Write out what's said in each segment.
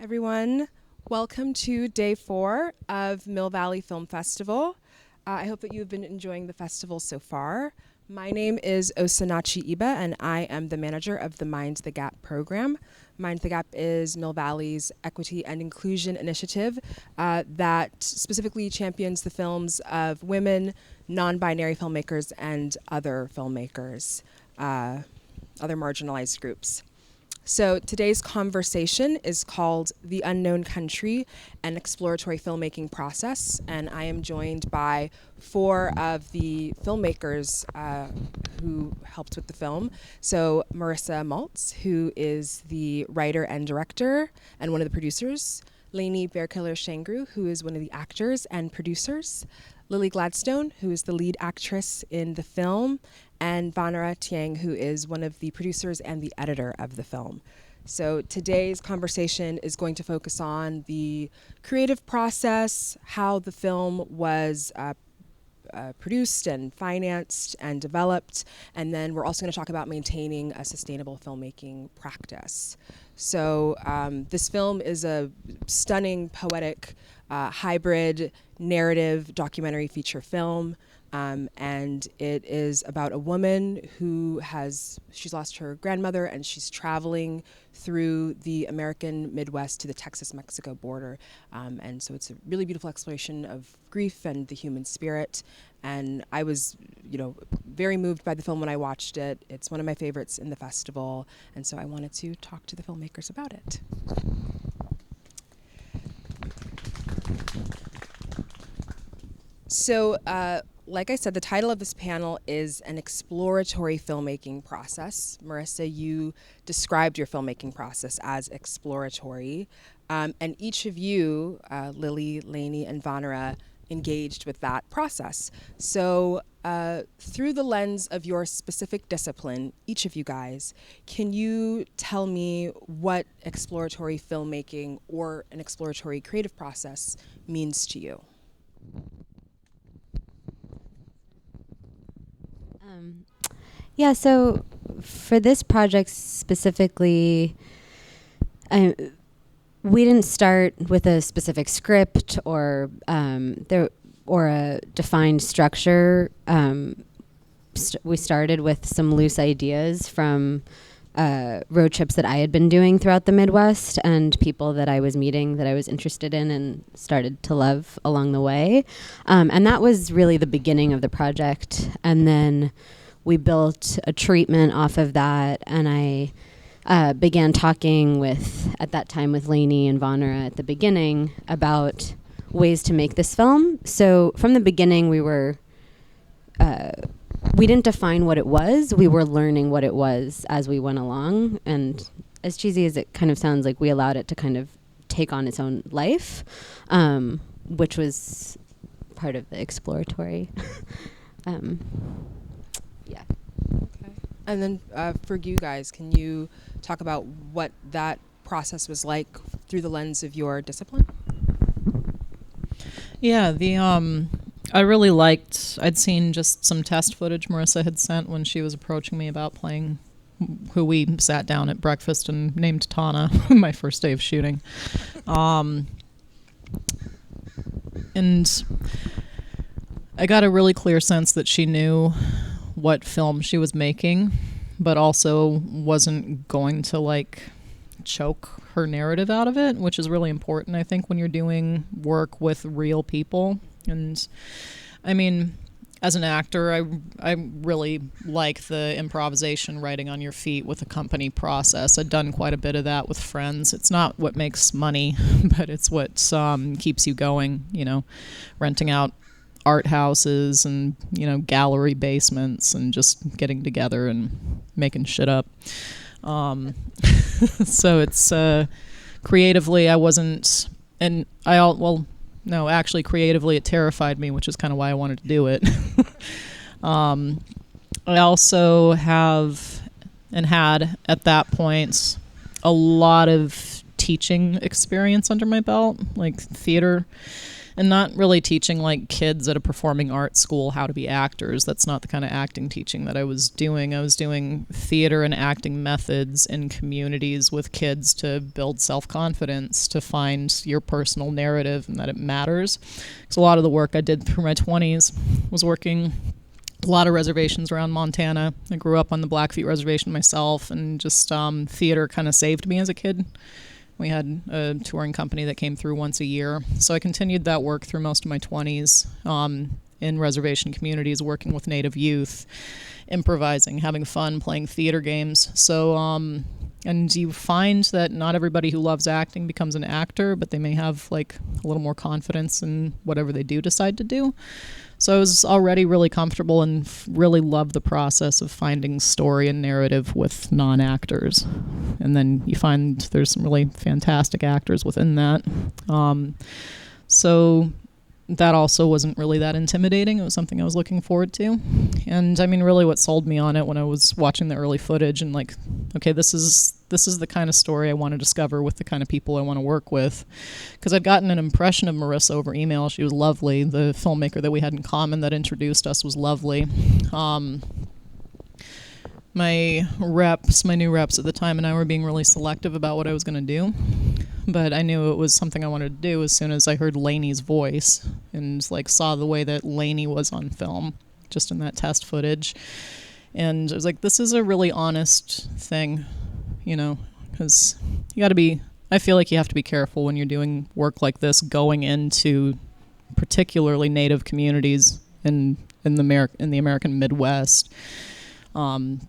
everyone. Welcome to day 4 of Mill Valley Film Festival. I hope that you've been enjoying the festival so far. My name is Osinachi Iba, and I am the manager of the Mind the Gap program. Mind the Gap is Mill Valley's equity and inclusion initiative that specifically champions the films of women, non-binary filmmakers, and other filmmakers, other marginalized groups. So today's conversation is called The Unknown Country, an Exploratory Filmmaking Process, and I am joined by 4 of the filmmakers who helped with the film. So Morrisa Maltz, who is the writer and director and one of the producers, Lainey Bearkiller Shangreaux, who is one of the actors and producers, Lily Gladstone, who is the lead actress in the film, and Vanara Taing, who is one of the producers and the editor of the film. So today's conversation is going to focus on the creative process, how the film was produced and financed and developed, and then we're also going to talk about maintaining a sustainable filmmaking practice. So this film is a stunning, poetic, hybrid narrative documentary feature film. And it is about a woman who she's lost her grandmother and she's traveling through the American Midwest to the Texas-Mexico border. And so it's a really beautiful exploration of grief and the human spirit. And I was, very moved by the film when I watched it. It's one of my favorites in the festival. And so I wanted to talk to the filmmakers about it. So, like I said, the title of this panel is An Exploratory Filmmaking Process. Morrisa, you described your filmmaking process as exploratory. And each of you, Lily, Lainey, and Vanara, engaged with that process. So through the lens of your specific discipline, each of you guys, can you tell me what exploratory filmmaking or an exploratory creative process means to you? So for this project specifically, we didn't start with a specific script or a defined structure. We started with some loose ideas from road trips that I had been doing throughout the Midwest and people that I was meeting that I was interested in and started to love along the way. And that was really the beginning of the project. And then we built a treatment off of that, and I began talking at that time with Lainey and Vanara at the beginning about ways to make this film. So from the beginning, we didn't define what it was. We were learning what it was as we went along. And as cheesy as it kind of sounds, like we allowed it to kind of take on its own life, which was part of the exploratory. Yeah. Okay. And then for you guys, can you talk about what that process was like through the lens of your discipline? Yeah, I really liked, I'd seen just some test footage Morrisa had sent when she was approaching me about playing who we sat down at breakfast and named Tana, my first day of shooting. And I got a really clear sense that she knew what film she was making, but also wasn't going to choke her narrative out of it, which is really important, I think, when you're doing work with real people. And I mean, as an actor, I really like the improvisation, writing on your feet with a company process. I'd done quite a bit of that with friends. It's not what makes money, but it's what keeps you going, renting out art houses and, gallery basements and just getting together and making shit up. So it's creatively, I wasn't, and actually creatively it terrified me, which is kind of why I wanted to do it. I also have and had at that point a lot of teaching experience under my belt, like theater and not really teaching like kids at a performing arts school how to be actors. That's not the kind of acting teaching that I was doing. I was doing theater and acting methods in communities with kids to build self-confidence, to find your personal narrative and that it matters. Because a lot of the work I did through my 20s was working a lot of reservations around Montana. I grew up on the Blackfeet Reservation myself, and just theater kind of saved me as a kid. We had a touring company that came through once a year. So I continued that work through most of my 20s in reservation communities, working with Native youth, improvising, having fun, playing theater games. So, and you find that not everybody who loves acting becomes an actor, but they may have like a little more confidence in whatever they do decide to do. So I was already really comfortable and really loved the process of finding story and narrative with non-actors. And then you find there's some really fantastic actors within that. So that also wasn't really that intimidating. It was something I was looking forward to. And I mean, really what sold me on it when I was watching the early footage and like, okay, this is the kind of story I want to discover with the kind of people I want to work with. Because I'd gotten an impression of Morrisa over email. She was lovely. The filmmaker that we had in common that introduced us was lovely. My new reps at the time and I were being really selective about what I was going to do. But I knew it was something I wanted to do as soon as I heard Lainey's voice and like saw the way that Lainey was on film, just in that test footage. And I was like, this is a really honest thing, you know, because I feel like you have to be careful when you're doing work like this, going into particularly Native communities in the American Midwest.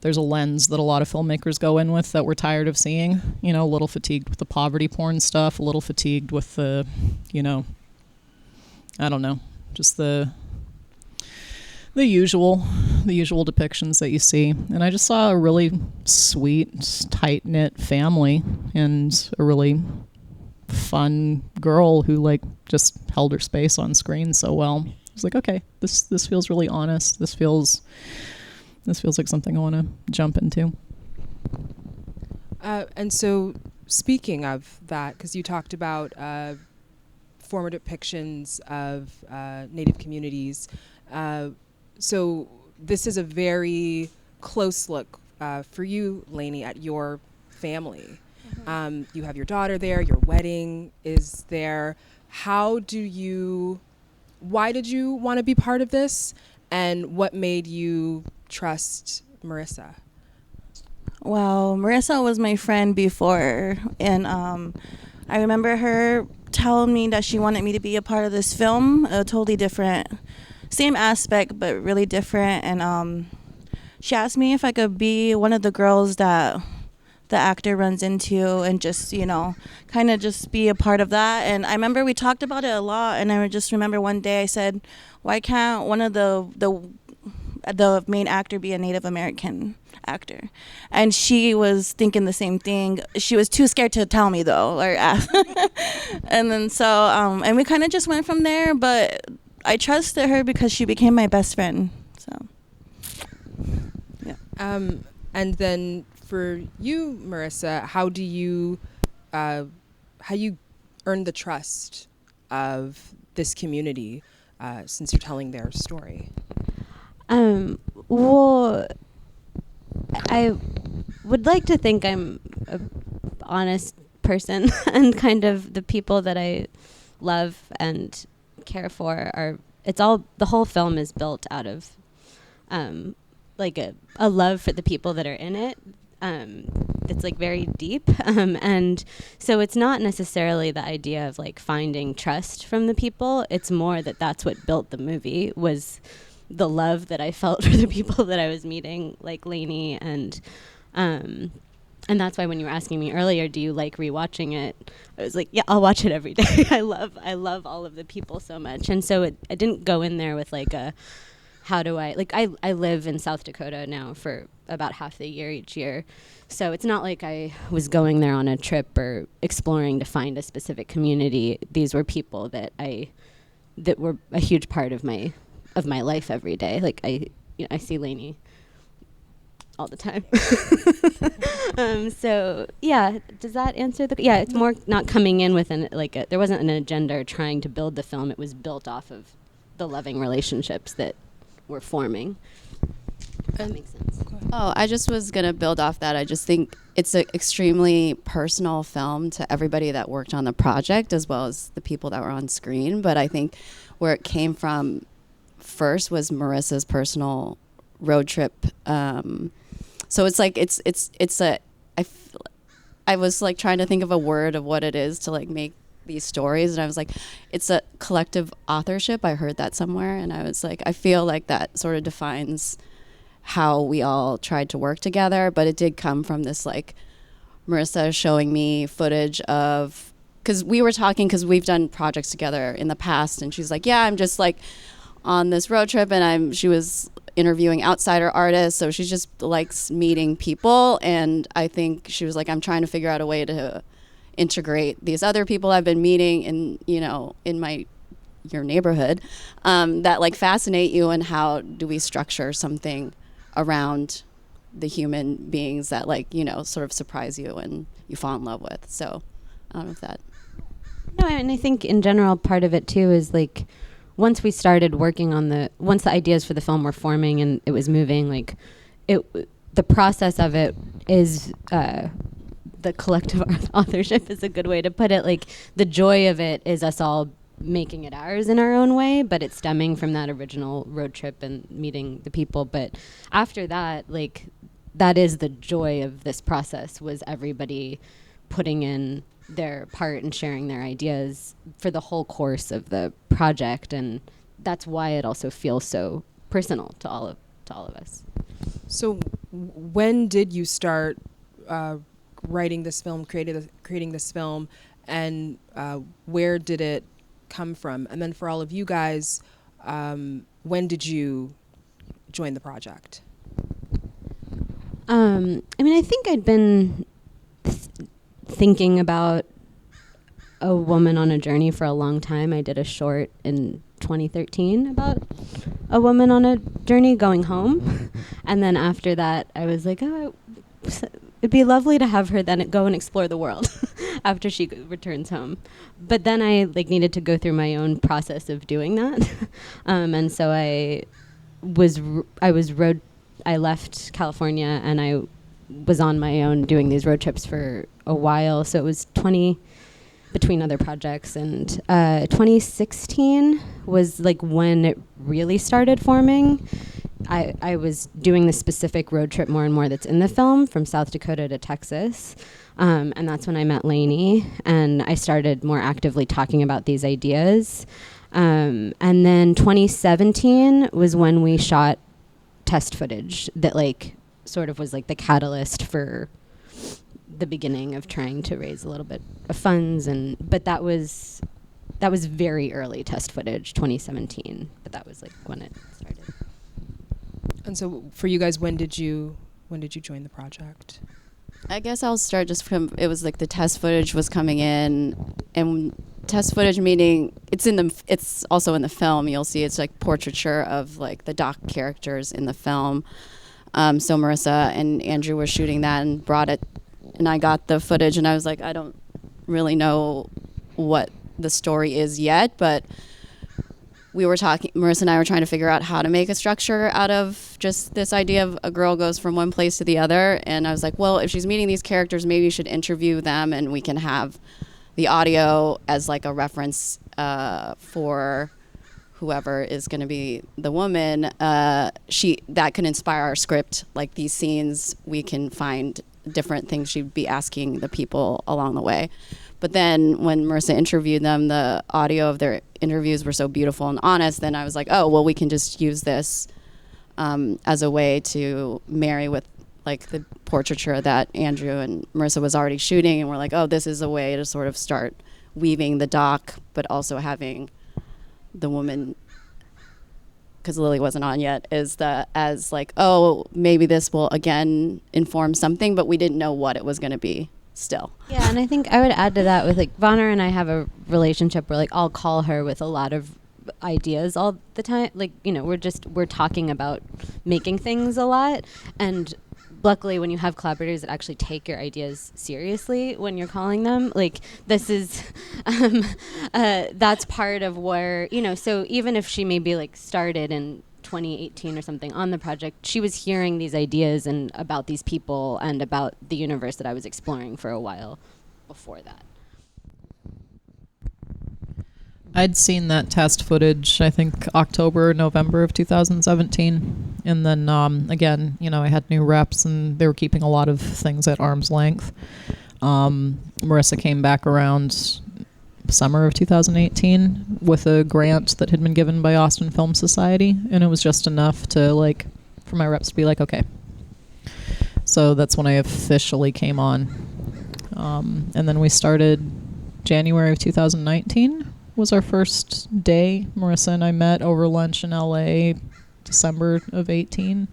There's a lens that a lot of filmmakers go in with that we're tired of seeing, you know, a little fatigued with the poverty porn stuff, a little fatigued with the, you know, I don't know, just the usual depictions that you see. And I just saw a really sweet, tight-knit family and a really fun girl who like just held her space on screen so well. I was like, okay, this feels really honest. This feels like something I want to jump into. And so speaking of that, because you talked about former depictions of Native communities, so this is a very close look for you, Lainey, at your family. Mm-hmm. You have your daughter there, your wedding is there. Why did you want to be part of this? And what made you trust Morrisa? Well, Morrisa was my friend before, and I remember her telling me that she wanted me to be a part of this film, a totally different, same aspect, but really different. And she asked me if I could be one of the girls that the actor runs into and just, you know, kind of just be a part of that. And I remember we talked about it a lot, and I just remember one day I said, why can't one of the main actor be a Native American actor? And she was thinking the same thing. She was too scared to tell me though, or ask. And then so and we kind of just went from there, but I trusted her because she became my best friend. So yeah. And then for you, Morrisa, how you earn the trust of this community since you're telling their story? Well, I would like to think I'm an honest person and kind of the people that I love and care for the whole film is built out of like a love for the people that are in it. It's like very deep. And so it's not necessarily the idea of like finding trust from the people. It's more that that's what built the movie, was the love that I felt for the people that I was meeting, like Lainey. And that's why when you were asking me earlier, do you like rewatching it? I was like, yeah, I'll watch it every day. I love all of the people so much. And so I didn't go in there with like how do I live in South Dakota now for about half the year each year. So it's not like I was going there on a trip or exploring to find a specific community. These were people that were a huge part of my life every day. Like I see Lainey all the time. So yeah, does that answer the? Yeah, it's more not coming in with there wasn't an agenda or trying to build the film. It was built off of the loving relationships that were forming. That makes sense. Oh, I just was going to build off that. I just think it's an extremely personal film to everybody that worked on the project as well as the people that were on screen. But I think where it came from first was Morissa's personal road trip. So it's like I was like trying to think of a word of what it is to like make these stories, and I was like, it's a collective authorship. I heard that somewhere, and I was like, I feel like that sort of defines how we all tried to work together. But it did come from this like Morrisa showing me footage of, because we were talking, because we've done projects together in the past, and she's like, yeah, I'm just like on this road trip, and she was interviewing outsider artists, so she just likes meeting people. And I think she was like, I'm trying to figure out a way to integrate these other people I've been meeting in, you know, in your neighborhood, that like fascinate you, and how do we structure something around the human beings that like, you know, sort of surprise you and you fall in love with. So I don't know if that. No, and I think in general part of it too is like, once we started working on once the ideas for the film were forming and it was moving, like the process of it is, the collective authorship is a good way to put it. Like the joy of it is us all making it ours in our own way, but it's stemming from that original road trip and meeting the people. But after that, like that is the joy of this process, was everybody putting in their part and sharing their ideas for the whole course of the project. And that's why it also feels so personal to all of us. So when did you start writing this film, creating this film, and where did it come from? And then for all of you guys, when did you join the project? I mean, I think I'd been thinking about a woman on a journey for a long time. I did a short in 2013 about a woman on a journey going home. And then after that, I was like, oh, it'd be lovely to have her then go and explore the world after she returns home. But then I like needed to go through my own process of doing that. And so I left California and I was on my own doing these road trips for a while. So it was between other projects, and 2016 was like when it really started forming. I was doing this specific road trip more and more that's in the film, from South Dakota to Texas. And that's when I met Lainey, and I started more actively talking about these ideas. And then 2017 was when we shot test footage that like sort of was like the catalyst for the beginning of trying to raise a little bit of funds. But that was very early test footage, 2017. But that was like when it started. And so for you guys, when did you join the project? I guess I'll start just from, it was like the test footage was coming in, and test footage meaning it's also in the film. You'll see it's like portraiture of like the doc characters in the film. So Morrisa and Andrew were shooting that and brought it, and I got the footage, and I was like, I don't really know what the story is yet, but we were talking, Morrisa and I were trying to figure out how to make a structure out of just this idea of a girl goes from one place to the other. And I was like, well, if she's meeting these characters, maybe you should interview them and we can have the audio as like a reference for whoever is going to be the woman. That can inspire our script. Like these scenes, we can find different things she'd be asking the people along the way. But then when Morrisa interviewed them, the audio of their interviews were so beautiful and honest. Then I was like, oh, well, we can just use this as a way to marry with like the portraiture that Andrew and Morrisa was already shooting. And we're like, oh, this is a way to sort of start weaving the doc, but also having the woman, because Lily wasn't on yet, as like, oh, maybe this will again inform something, but we didn't know what it was going to be. Still. Yeah, and I think I would add to that with like Vanara and I have a relationship where like I'll call her with a lot of ideas all the time. Like, you know, we're talking about making things a lot, and luckily when you have collaborators that actually take your ideas seriously when you're calling them, like this is that's part of where, you know, so even if she maybe like started in 2018 or something on the project, she was hearing these ideas and about these people and about the universe that I was exploring for a while before that. I'd seen that test footage, I think October, November of 2017. And then, again, you know, I had new reps and they were keeping a lot of things at arm's length. Morrisa came back around summer of 2018 with a grant that had been given by Austin Film Society. And it was just enough to, like, for my reps to be like, okay. So that's when I officially came on. And then we started January of 2019. Was our first day. Morrisa and I met over lunch in LA, December of 18.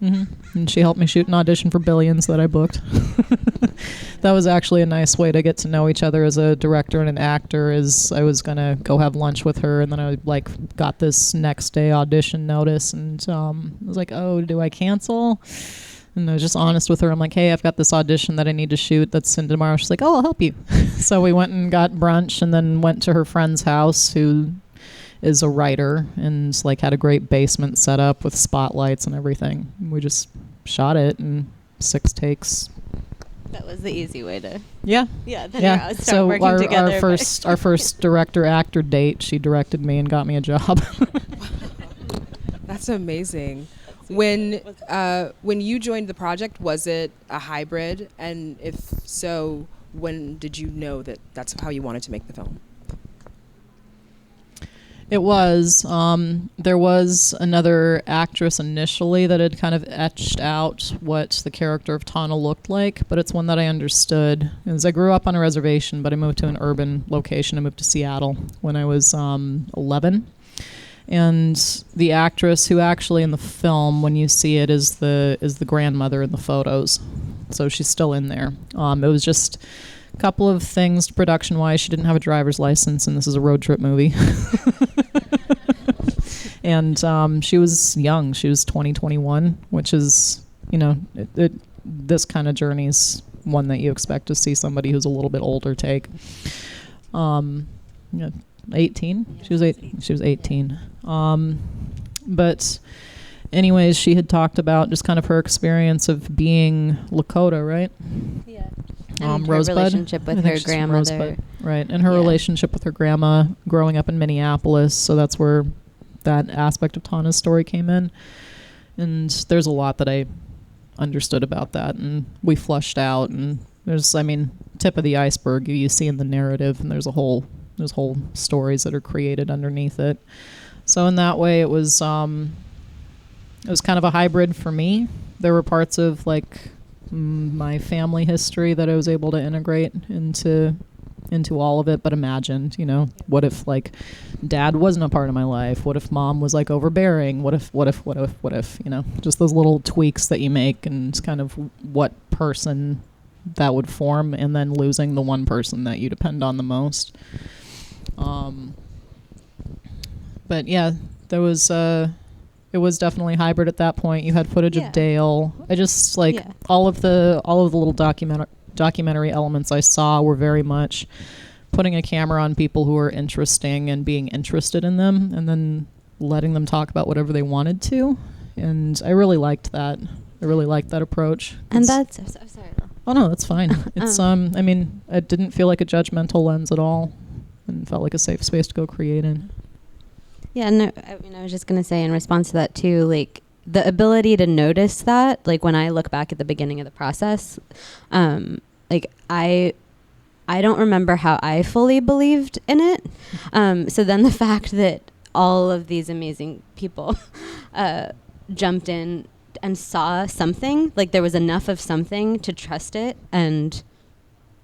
And she helped me shoot an audition for Billions that I booked. That was actually a nice way to get to know each other as a director and an actor. Is I was gonna go have lunch with her, and then I like got this next day audition notice, and I was like, oh, do I cancel? And I was just honest with her. I'm like, hey, I've got this audition that I need to shoot that's in tomorrow. She's like, oh, I'll help you. So we went and got brunch and then went to her friend's house, who is a writer, and like had a great basement set up with spotlights and everything. We just shot it in 6 takes. That was the easy way to. Yeah. Yeah. Then Yeah. start So working together. our first director actor date, she directed me and got me a job. That's amazing. When you joined the project, was it a hybrid? And if so, when did you know that that's how you wanted to make the film? It was. There was another actress initially that had kind of etched out what the character of Tana looked like, but it's one that I understood. As I grew up on a reservation, but I moved to an urban location. I moved to Seattle when I was 11. And the actress who actually in the film, when you see it, is the grandmother in the photos. So she's still in there. It was just a couple of things production-wise. She didn't have a driver's license, and this is a road trip movie. And she was young. She was 21, which is, you know, this kind of journey is one that you expect to see somebody who's a little bit older take. 18. She was 18. But anyways, she had talked about just kind of her experience of being Lakota, right? Yeah. And her Rosebud. relationship with her grandmother. Rosebud, right. And her Yeah. relationship with her grandma growing up in Minneapolis. So that's where that aspect of Tana's story came in. And there's a lot that I understood about that, and we flushed out. And there's, I mean, tip of the iceberg you see in the narrative, and there's whole stories that are created underneath it. So in that way, it was kind of a hybrid for me. There were parts of like my family history that I was able to integrate into all of it, but imagined, you know, what if like dad wasn't a part of my life? What if mom was like overbearing? What if, you know, just those little tweaks that you make, and it's kind of what person that would form, and then losing the one person that you depend on the most. But yeah, there was it was definitely hybrid at that point. You had footage of Dale. I just like all of the little documentary elements I saw were very much putting a camera on people who are interesting and being interested in them, and then letting them talk about whatever they wanted to. And I really liked that. I really liked that approach. And that's sorry. Oh no, that's fine. It's I mean, it didn't feel like a judgmental lens at all, and felt like a safe space to go create in. Yeah, no, I was just gonna say in response to that too, like the ability to notice that, like when I look back at the beginning of the process, like I don't remember how I fully believed in it. So then the fact that all of these amazing people jumped in and saw something, like there was enough of something to trust it and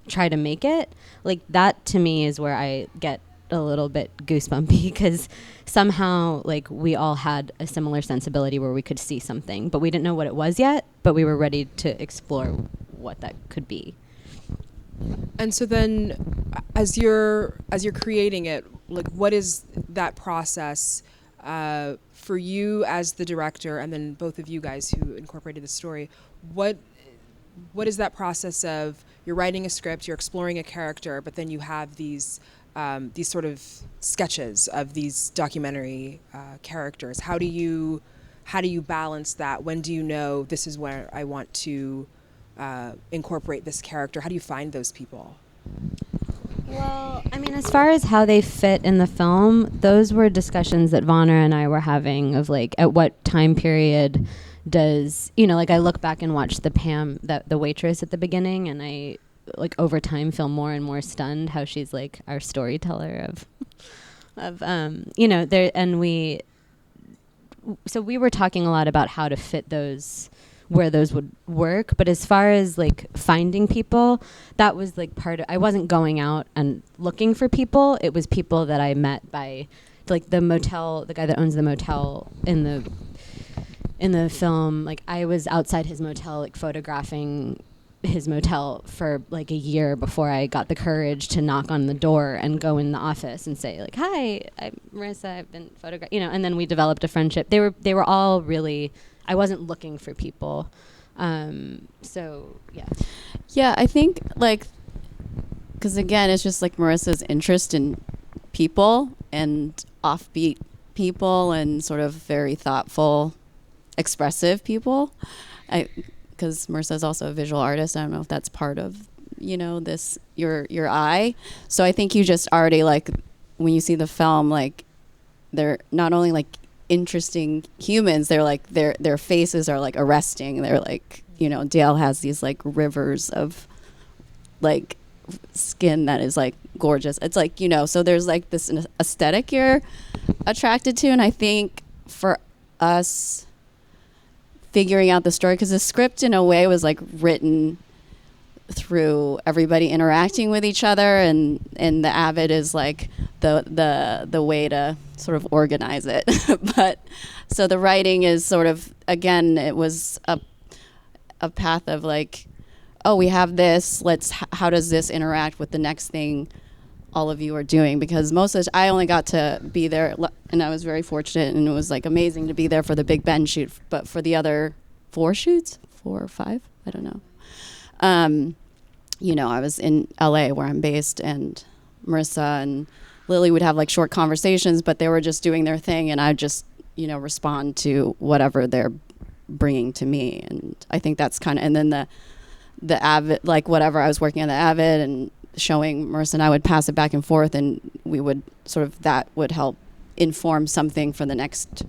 try to make it, like that to me is where I get a little bit goosebumpy, because somehow like we all had a similar sensibility where we could see something, but we didn't know what it was yet, but we were ready to explore what that could be. And so then as you're creating it, like what is that process For you as the director, and then both of you guys who incorporated the story, what is that process of you're writing a script, you're exploring a character, but then you have these sort of sketches of these documentary characters. How do you balance that? When do you know this is where I want to incorporate this character? How do you find those people? Well, I mean, as far as how they fit in the film, those were discussions that Vanara and I were having of like, at what time period does, like I look back and watch the Pam, the waitress at the beginning, and I like over time feel more and more stunned how she's like our storyteller of there, and we were talking a lot about how to fit those, where those would work. But as far as like finding people, that was like part of, I wasn't going out and looking for people. It was people that I met by like the guy that owns the motel in the film. Like I was outside his motel, like photographing his motel for like a year before I got the courage to knock on the door and go in the office and say like, "Hi, I'm Morrisa. I've been photographed," and then we developed a friendship. They were all really, I wasn't looking for people. So yeah. Yeah, I think like, because again, it's just like Morrisa's interest in people and offbeat people and sort of very thoughtful, expressive people. Because Morrisa is also a visual artist. I don't know if that's part of, this, your eye. So I think you just already like, when you see the film, like they're not only like interesting humans, they're like, their faces are like arresting. They're like, Dale has these like rivers of like skin that is like gorgeous. It's like, so there's like this aesthetic you're attracted to. And I think for us, figuring out the story, because the script in a way was like written through everybody interacting with each other, and the Avid is like the way to sort of organize it. But so the writing is sort of, again, it was a path of like, oh, we have this, how does this interact with the next thing all of you are doing? Because I only got to be there, and I was very fortunate, and it was like amazing to be there for the Big Ben shoot, but for the other 4 shoots, 4 or 5, I don't know. I was in LA where I'm based, and Morrisa and Lily would have like short conversations, but they were just doing their thing, and I just, respond to whatever they're bringing to me. And I think that's kind of, and then the Avid, like whatever I was working on the Avid and showing Morrisa, and I would pass it back and forth, and we would sort of, that would help inform something for the next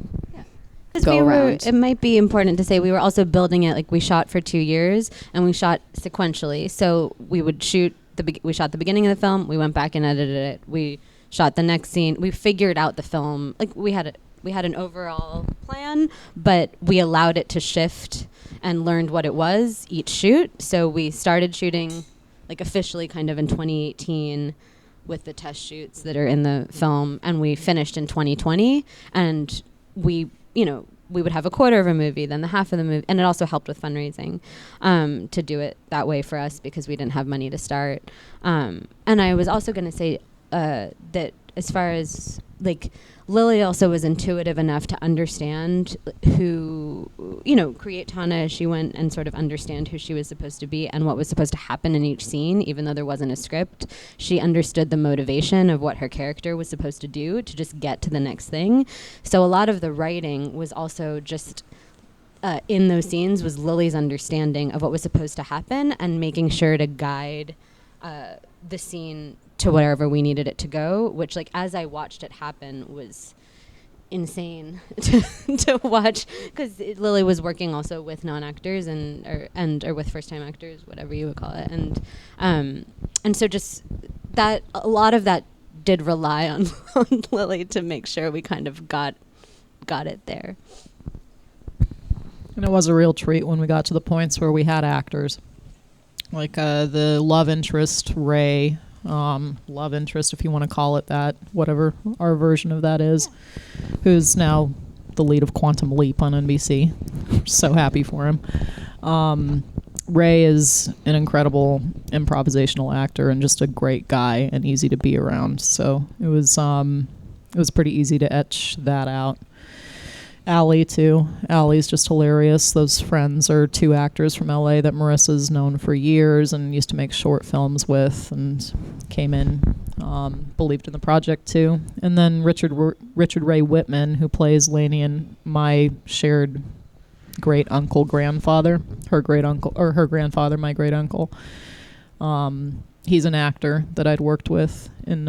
go around. It might be important to say we were also building it, like we shot for 2 years and we shot sequentially. So we would shoot we shot the beginning of the film, we went back and edited it, we shot the next scene, we figured out the film, like we had an overall plan, but we allowed it to shift and learned what it was each shoot. So we started shooting like officially kind of in 2018 with the test shoots that are in the film, and we finished in 2020, and we would have a quarter of a movie, then the half of the movie, and it also helped with fundraising to do it that way for us because we didn't have money to start. And I was also going to say that as far as like Lily also was intuitive enough to understand who, create Tana as she went and sort of understand who she was supposed to be and what was supposed to happen in each scene, even though there wasn't a script. She understood the motivation of what her character was supposed to do to just get to the next thing. So a lot of the writing was also just in those scenes was Lily's understanding of what was supposed to happen and making sure to guide the scene to wherever we needed it to go, which like as I watched it happen was insane to watch, because Lily was working also with non-actors or with first-time actors, whatever you would call it, and so just that a lot of that did rely on Lily to make sure we kind of got it there. And it was a real treat when we got to the points where we had actors, like the love interest Ray. Love interest, if you want to call it that, whatever our version of that is, who's now the lead of Quantum Leap on NBC. So happy for him. Ray is an incredible improvisational actor and just a great guy and easy to be around. So it was it was pretty easy to etch that out. Allie, too. Allie's just hilarious. Those friends are 2 actors from LA that Marissa's known for years and used to make short films with, and came in, believed in the project, too. And then Richard Ray Whitman, who plays Lainey and my shared great-uncle grandfather, her grandfather, my great-uncle. He's an actor that I'd worked with in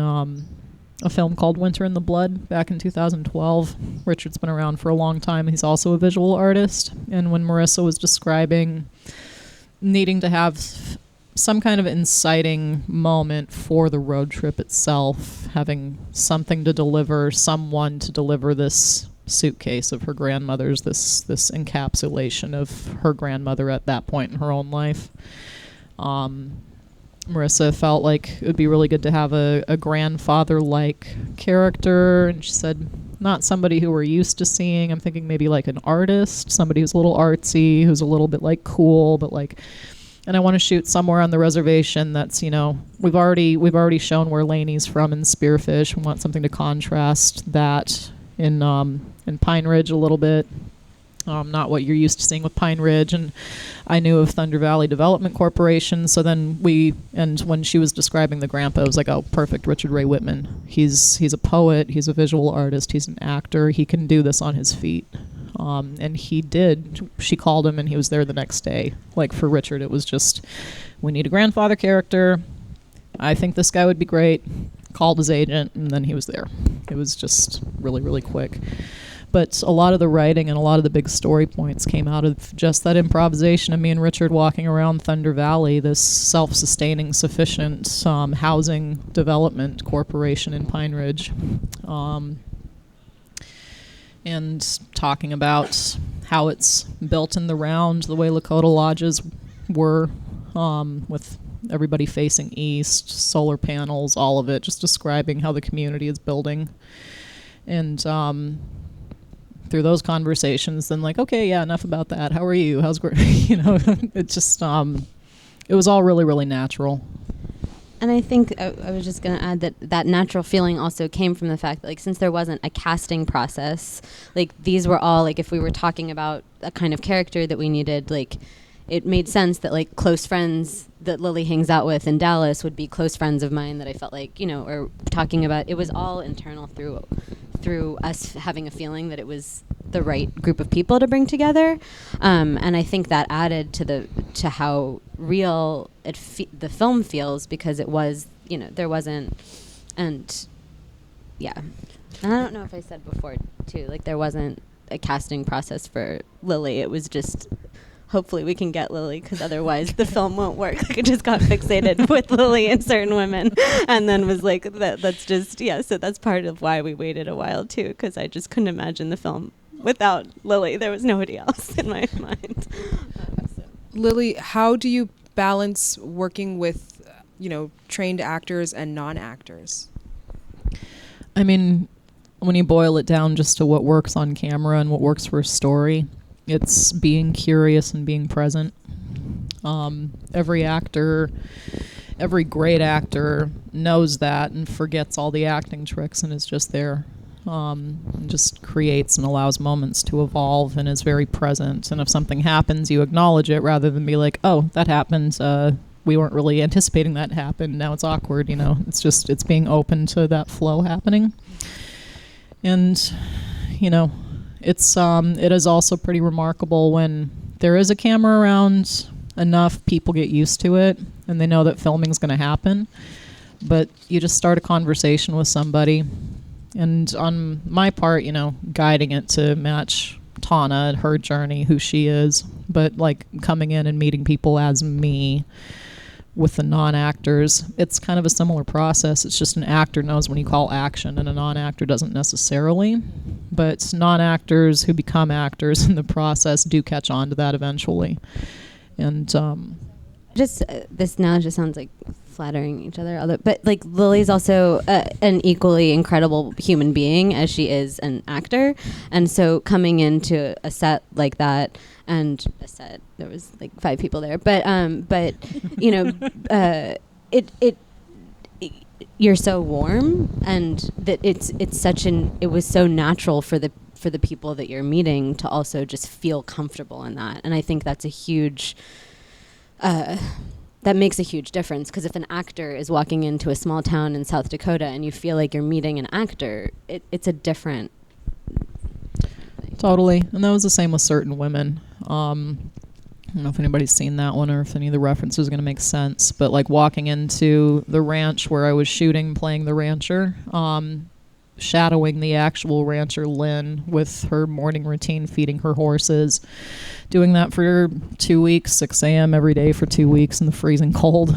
a film called Winter in the Blood back in 2012. Richard's been around for a long time. He's also a visual artist. And when Morrisa was describing needing to have some kind of inciting moment for the road trip itself, having something to deliver, someone to deliver this suitcase of her grandmother's, this encapsulation of her grandmother at that point in her own life. Morrisa felt like it would be really good to have a grandfather-like character, and she said, not somebody who we're used to seeing. I'm thinking maybe like an artist, somebody who's a little artsy, who's a little bit like cool, but like, and I want to shoot somewhere on the reservation that's, you know, we've already shown where Lainey's from in Spearfish. We want something to contrast that in Pine Ridge a little bit. Not what you're used to seeing with Pine Ridge. And I knew of Thunder Valley Development Corporation. So then when she was describing the grandpa, I was like, oh, perfect, Richard Ray Whitman. He's a poet, he's a visual artist, he's an actor, he can do this on his feet. And he did. She called him and he was there the next day. Like for Richard, it was just, we need a grandfather character. I think this guy would be great. Called his agent and then he was there. It was just really, really quick. But a lot of the writing and a lot of the big story points came out of just that improvisation of me and Richard walking around Thunder Valley, this self-sustaining, sufficient housing development corporation in Pine Ridge. And talking about how it's built in the round, the way Lakota lodges were, with everybody facing east, solar panels, all of it, just describing how the community is building. And through those conversations, then like, okay, yeah, enough about that. How are you? How's you know? It just it was all really, really natural. And I think I was just going to add that natural feeling also came from the fact that, like, since there wasn't a casting process, like, these were all, like, if we were talking about a kind of character that we needed, like, it made sense that, like, close friends that Lily hangs out with in Dallas would be close friends of mine that I felt like, you know, or talking about, it was all internal through us having a feeling that it was the right group of people to bring together. And I think that added to how real the film feels, because it was, you know, there wasn't, and yeah. And I don't know if I said before too, like, there wasn't a casting process for Lily. It was just, hopefully we can get Lily, because otherwise the film won't work. Like, I just got fixated with Lily and certain women, and then was like, that's just, yeah, so that's part of why we waited a while too, because I just couldn't imagine the film without Lily. There was nobody else in my mind. Lily, how do you balance working with, you know, trained actors and non-actors? I mean, when you boil it down just to what works on camera and what works for a story, it's being curious and being present. Every actor, every great actor knows that and forgets all the acting tricks and is just there. And just creates and allows moments to evolve and is very present. And if something happens, you acknowledge it rather than be like, oh, that happened. We weren't really anticipating that happened. Now it's awkward, you know. It's being open to that flow happening. And, you know, it is also pretty remarkable when there is a camera around, enough people get used to it and they know that filming's going to happen. But you just start a conversation with somebody, and on my part, you know, guiding it to match Tana and her journey, who she is, but like coming in and meeting people as me with the non-actors, it's kind of a similar process. It's just an actor knows when you call action and a non-actor doesn't necessarily. But non-actors who become actors in the process do catch on to that eventually. And just this now just sounds like flattering each other, but like Lily's also an equally incredible human being as she is an actor, and so coming into a set like that, and a set there was like 5 people there, but you know, you're so warm, and that it was so natural for the people that you're meeting to also just feel comfortable in that. And I think that's a huge that makes a huge difference, because if an actor is walking into a small town in South Dakota and you feel like you're meeting an actor, it's a different thing. Totally. And that was the same with certain women. I don't know if anybody's seen that one or if any of the references are going to make sense, but like walking into the ranch where I was shooting, playing the rancher, shadowing the actual rancher Lynn with her morning routine, feeding her horses, doing that for 2 weeks, 6 a.m. every day for 2 weeks in the freezing cold,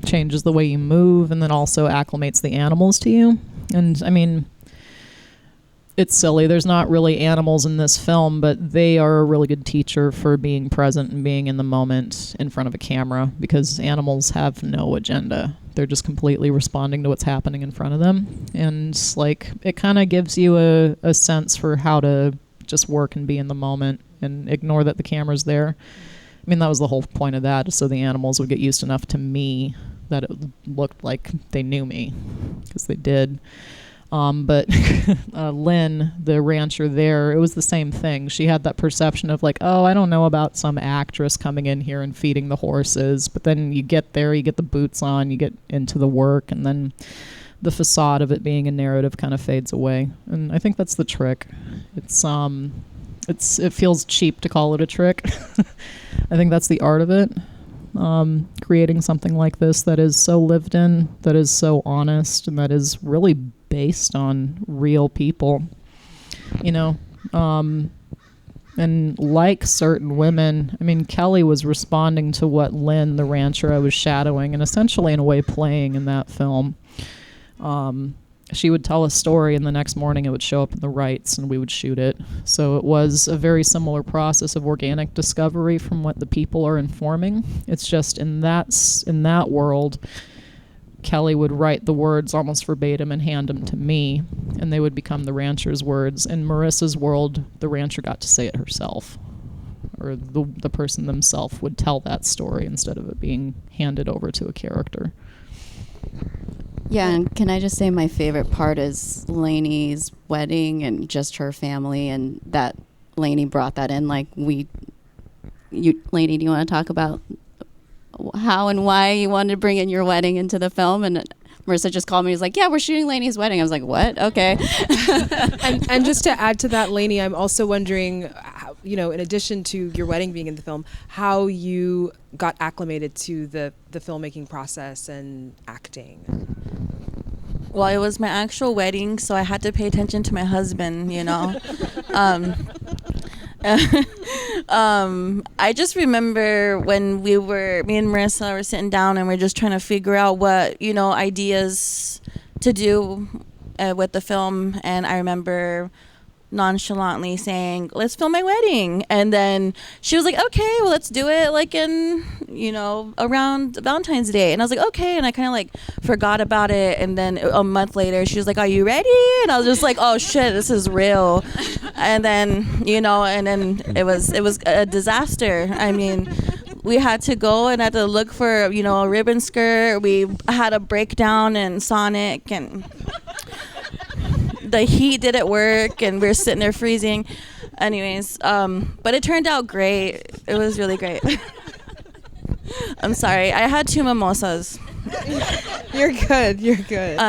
changes the way you move, and then also acclimates the animals to you. And I mean, it's silly, there's not really animals in this film, but they are a really good teacher for being present and being in the moment in front of a camera, because animals have no agenda. They're just completely responding to what's happening in front of them. And like, it kind of gives you a sense for how to just work and be in the moment and ignore that the camera's there. I mean, that was the whole point of that, so the animals would get used enough to me that it looked like they knew me, because they did. But Lynn, the rancher there, it was the same thing. She had that perception of like, oh, I don't know about some actress coming in here and feeding the horses. But then you get there, you get the boots on, you get into the work, and then the facade of it being a narrative kind of fades away. And I think that's the trick. It feels cheap to call it a trick. I think that's the art of it. Creating something like this that is so lived in, that is so honest, and that is really based on real people, you know. And like certain women, I mean, Kelly was responding to what Lynn, the rancher I was shadowing, and essentially in a way playing in that film. She would tell a story, and the next morning it would show up in the rights, and we would shoot it. So it was a very similar process of organic discovery from what the people are informing. It's just in that world, Kelly would write the words almost verbatim and hand them to me, and they would become the rancher's words. In Morissa's world, the rancher got to say it herself, or the person themselves would tell that story instead of it being handed over to a character. Yeah, and can I just say my favorite part is Lainey's wedding and just her family, and that Lainey brought that in. Like, Lainey, do you want to talk about how and why you wanted to bring in your wedding into the film? And Morrisa just called me. He's like, yeah, we're shooting Lainey's wedding. I was like, what? Okay. and just to add to that, Lainey, I'm also wondering, how, you know, in addition to your wedding being in the film, how you got acclimated to the filmmaking process and acting. Well, it was my actual wedding, so I had to pay attention to my husband, you know. I just remember when me and Morrisa were sitting down and we're just trying to figure out what, you know, ideas to do with the film. And I remember nonchalantly saying, let's film my wedding. And then she was like, okay, well, let's do it like in, you know, around Valentine's Day. And I was like, okay. And I kind of like forgot about it. And then a month later, she was like, are you ready? And I was just like, oh shit, this is real. And then, you know, and then it was a disaster. I mean, we had to go and had to look for, you know, a ribbon skirt. We had a breakdown in Sonic, and the heat didn't work, and we were sitting there freezing. Anyways, but it turned out great. It was really great. I'm sorry. I had 2 mimosas. You're good. You're good.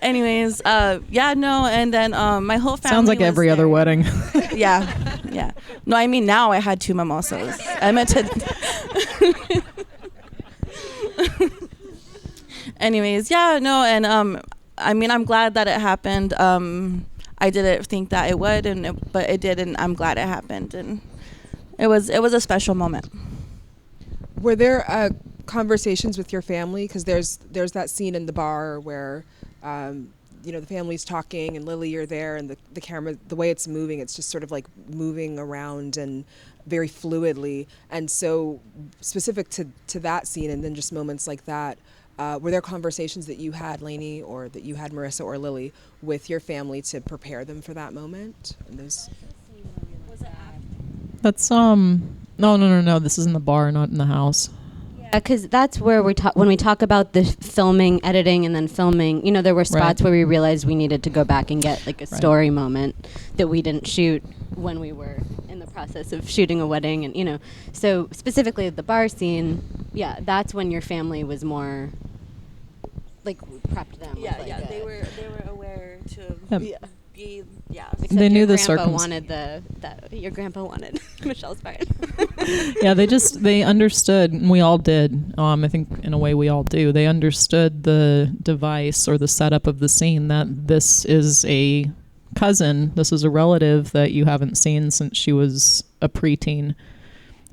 Anyways, yeah, no, and then my whole family Sounds like was every other there. wedding. Yeah. No, I mean, now I had 2 mimosas. I meant to. Anyways, yeah, no, and I mean, I'm glad that it happened. I didn't think that it would, but it did, and I'm glad it happened, and it was a special moment. Were there conversations with your family? Because there's that scene in the bar where you know, the family's talking and Lily, you're there, and the camera, the way it's moving, it's just sort of like moving around and very fluidly. And so specific to that scene, and then just moments like that, were there conversations that you had, Lainey, or that you had, Morrisa or Lily, with your family to prepare them for that moment? And those. That's no. This is in the bar, not in the house. Yeah, Because that's where when we talk about the filming, editing, and then filming, you know, there were spots where we realized we needed to go back and get like a story moment that we didn't shoot when we were in the process of shooting a wedding, and you know, so specifically the bar scene, that's when your family was more like prepped them. They were aware to be. They knew the circumstances. Your grandpa wanted Michelle's part. They understood, and we all did. I think in a way we all do. They understood the device or the setup of the scene, that this is a cousin, this is a relative that you haven't seen since she was a preteen,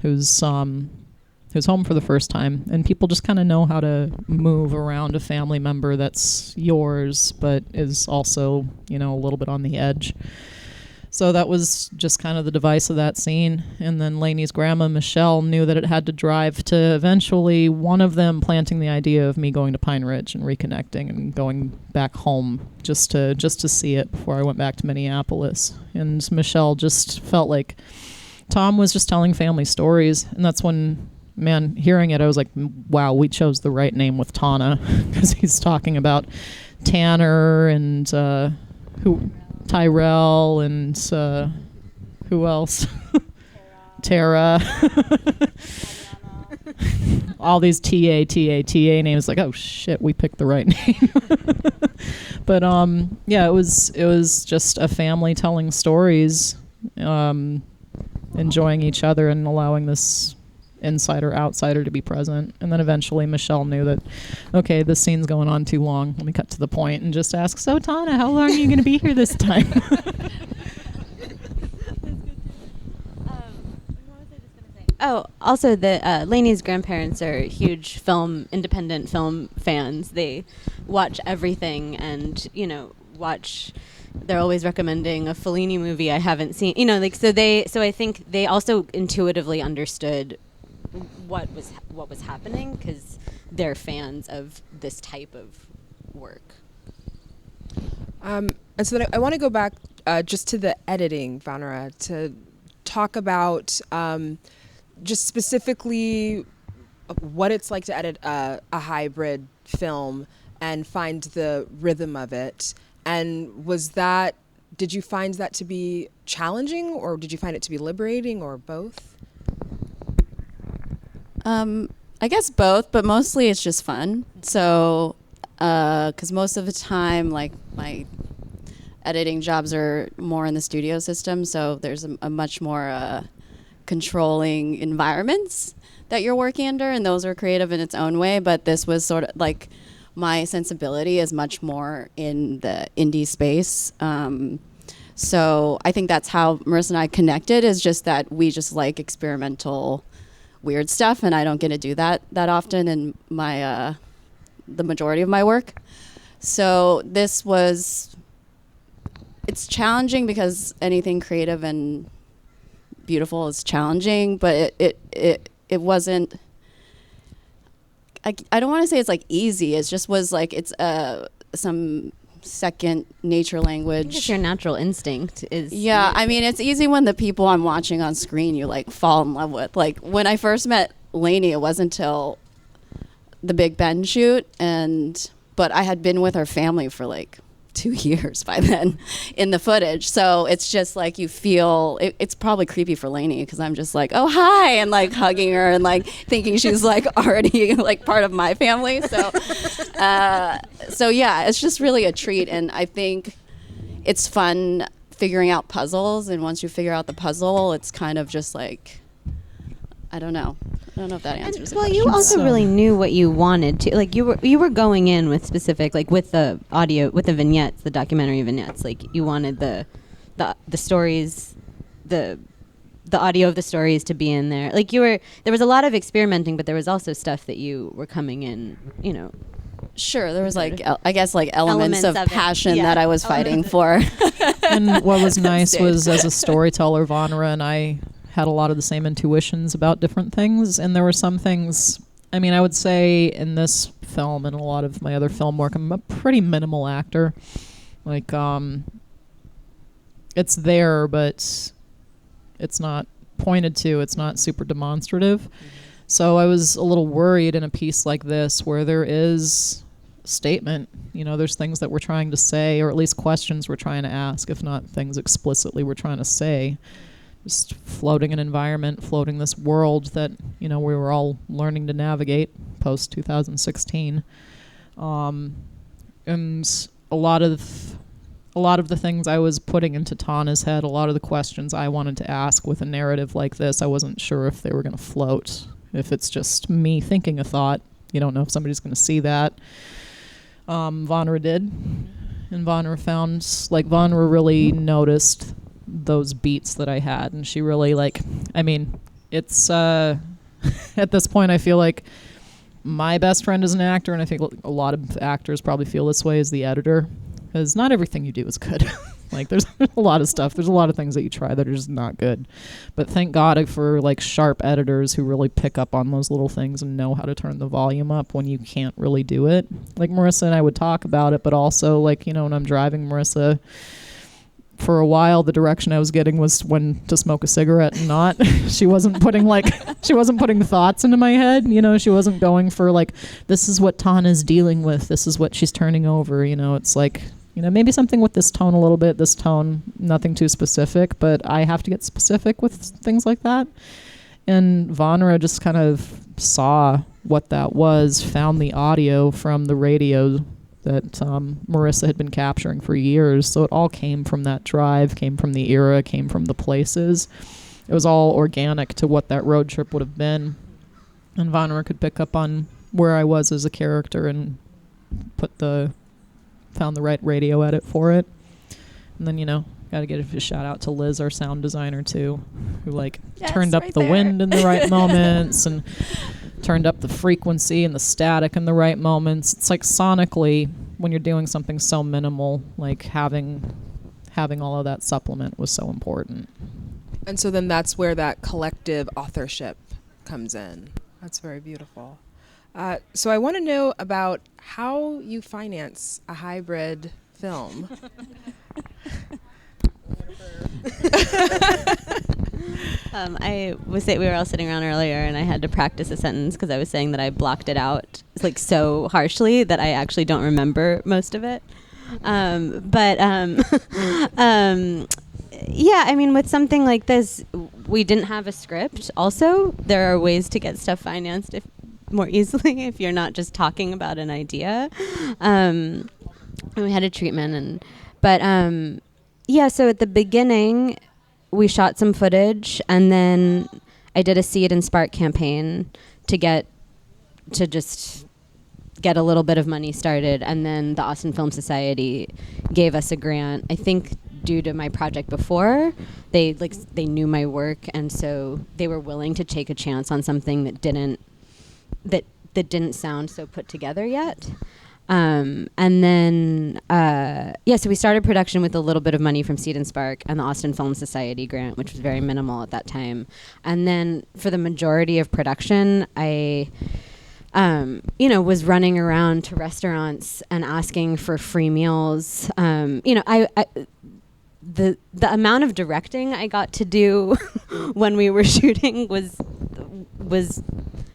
who's home for the first time, and people just kind of know how to move around a family member that's yours, but is also, you know, a little bit on the edge. So that was just kind of the device of that scene. And then Lainey's grandma, Michelle, knew that it had to drive to eventually one of them planting the idea of me going to Pine Ridge and reconnecting and going back home just to see it before I went back to Minneapolis. And Michelle just felt like Tom was just telling family stories, and that's when, man, hearing it, I was like, wow, we chose the right name with Tana, because he's talking about Tanner and Tyrell and who else? Tara. All these TA names. Like, oh shit, we picked the right name. But it was just a family telling stories, enjoying each other and allowing this insider outsider to be present. And then eventually Michelle knew that, okay, this scene's going on too long, let me cut to the point and just ask, so Tana, how long are you going to be here this time? Also Lainey's grandparents are huge independent film fans. They watch everything, and you know, they're always recommending a Fellini movie I haven't seen, you know, like, so I think they also intuitively understood what was happening, because they're fans of this type of work. And so then I want to go back just to the editing, Vanara, to talk about just specifically what it's like to edit a hybrid film and find the rhythm of it. And did you find that to be challenging, or did you find it to be liberating, or both? I guess both, but mostly it's just fun. So, because most of the time, like, my editing jobs are more in the studio system, so there's a much more controlling environments that you're working under, and those are creative in its own way. But this was sort of like, my sensibility is much more in the indie space. So I think that's how Morrisa and I connected, is just that we just like experimental weird stuff, and I don't get to do that often in my the majority of my work. So it's challenging, because anything creative and beautiful is challenging, but it wasn't, I don't want to say it's like easy. It just was like, it's some second nature language. I think it's your natural instinct is. Yeah, I mean, it's easy when the people I'm watching on screen you like fall in love with. Like, when I first met Lainey, it wasn't until the Big Ben shoot, but I had been with her family for like 2 years by then in the footage. So it's just like, you feel it's probably creepy for Lainey, because I'm just like, oh hi, and like hugging her and like thinking she's like already like part of my family. So yeah, it's just really a treat, and I think it's fun figuring out puzzles, and once you figure out the puzzle, it's kind of just like, I don't know if that answers the question. You also really knew what you wanted to, like, you were going in with specific, like, with the audio, with the vignettes, the documentary vignettes, like, you wanted the stories, the audio of the stories to be in there. Like, there was a lot of experimenting, but there was also stuff that you were coming in, you know. Sure, there was like, I guess, like elements of passion that I was fighting for. And what was nice was, as a storyteller, Vanara and I had a lot of the same intuitions about different things, and there were some things, I mean, I would say in this film and a lot of my other film work, I'm a pretty minimal actor. Like, it's there, but it's not pointed to, it's not super demonstrative. So I was a little worried in a piece like this where there is statement, there's things that we're trying to say, or at least questions we're trying to ask, if not things explicitly we're trying to say. Just floating an environment, floating this world that, we were all learning to navigate post 2016. And a lot of the things I was putting into Tana's head, a lot of the questions I wanted to ask with a narrative like this, I wasn't sure if they were going to float. If it's just me thinking a thought, you don't know if somebody's going to see that. Vanara did. And Vanara really noticed those beats that I had. And she really, it's, at this point, I feel like my best friend is an actor, and I think a lot of actors probably feel this way as the editor, because not everything you do is good. There's a lot of stuff. There's a lot of things that you try that are just not good. But thank God for sharp editors who really pick up on those little things and know how to turn the volume up when you can't really do it. Morrisa and I would talk about it, but also when I'm driving Morrisa, for a while the direction I was getting was when to smoke a cigarette and not. She wasn't putting thoughts into my head. She wasn't going for this is what Tana's dealing with. This is what she's turning over. It's maybe something with this tone a little bit, this tone, nothing too specific, but I have to get specific with things like that. And Vanara just kind of saw what that was, found the audio from the radio that Morrisa had been capturing for years. So it all came from that drive, came from the era, came from the places. It was all organic to what that road trip would have been. And Vanara could pick up on where I was as a character and found the right radio edit for it. And then, got to give a shout out to Liz, our sound designer, too, who turned up the wind in the right moments and turned up the frequency and the static in the right moments. It's sonically, when you're doing something so minimal, having all of that supplement was so important. And so then that's where that collective authorship comes in. That's very beautiful. So I want to know about how you finance a hybrid film. We were all sitting around earlier, and I had to practice a sentence because I was saying that I blocked it out so harshly that I actually don't remember most of it. With something like this, we didn't have a script. Also, there are ways to get stuff financed more easily if you're not just talking about an idea. And we had a treatment, so at the beginning, we shot some footage, and then I did a Seed and Spark campaign to just get a little bit of money started, and then the Austin Film Society gave us a grant. I think due to my project before, they knew my work, and so they were willing to take a chance on something that didn't sound so put together yet. So we started production with a little bit of money from Seed and Spark and the Austin Film Society grant, which was very minimal at that time. And then for the majority of production, I, was running around to restaurants and asking for free meals. The amount of directing I got to do when we were shooting was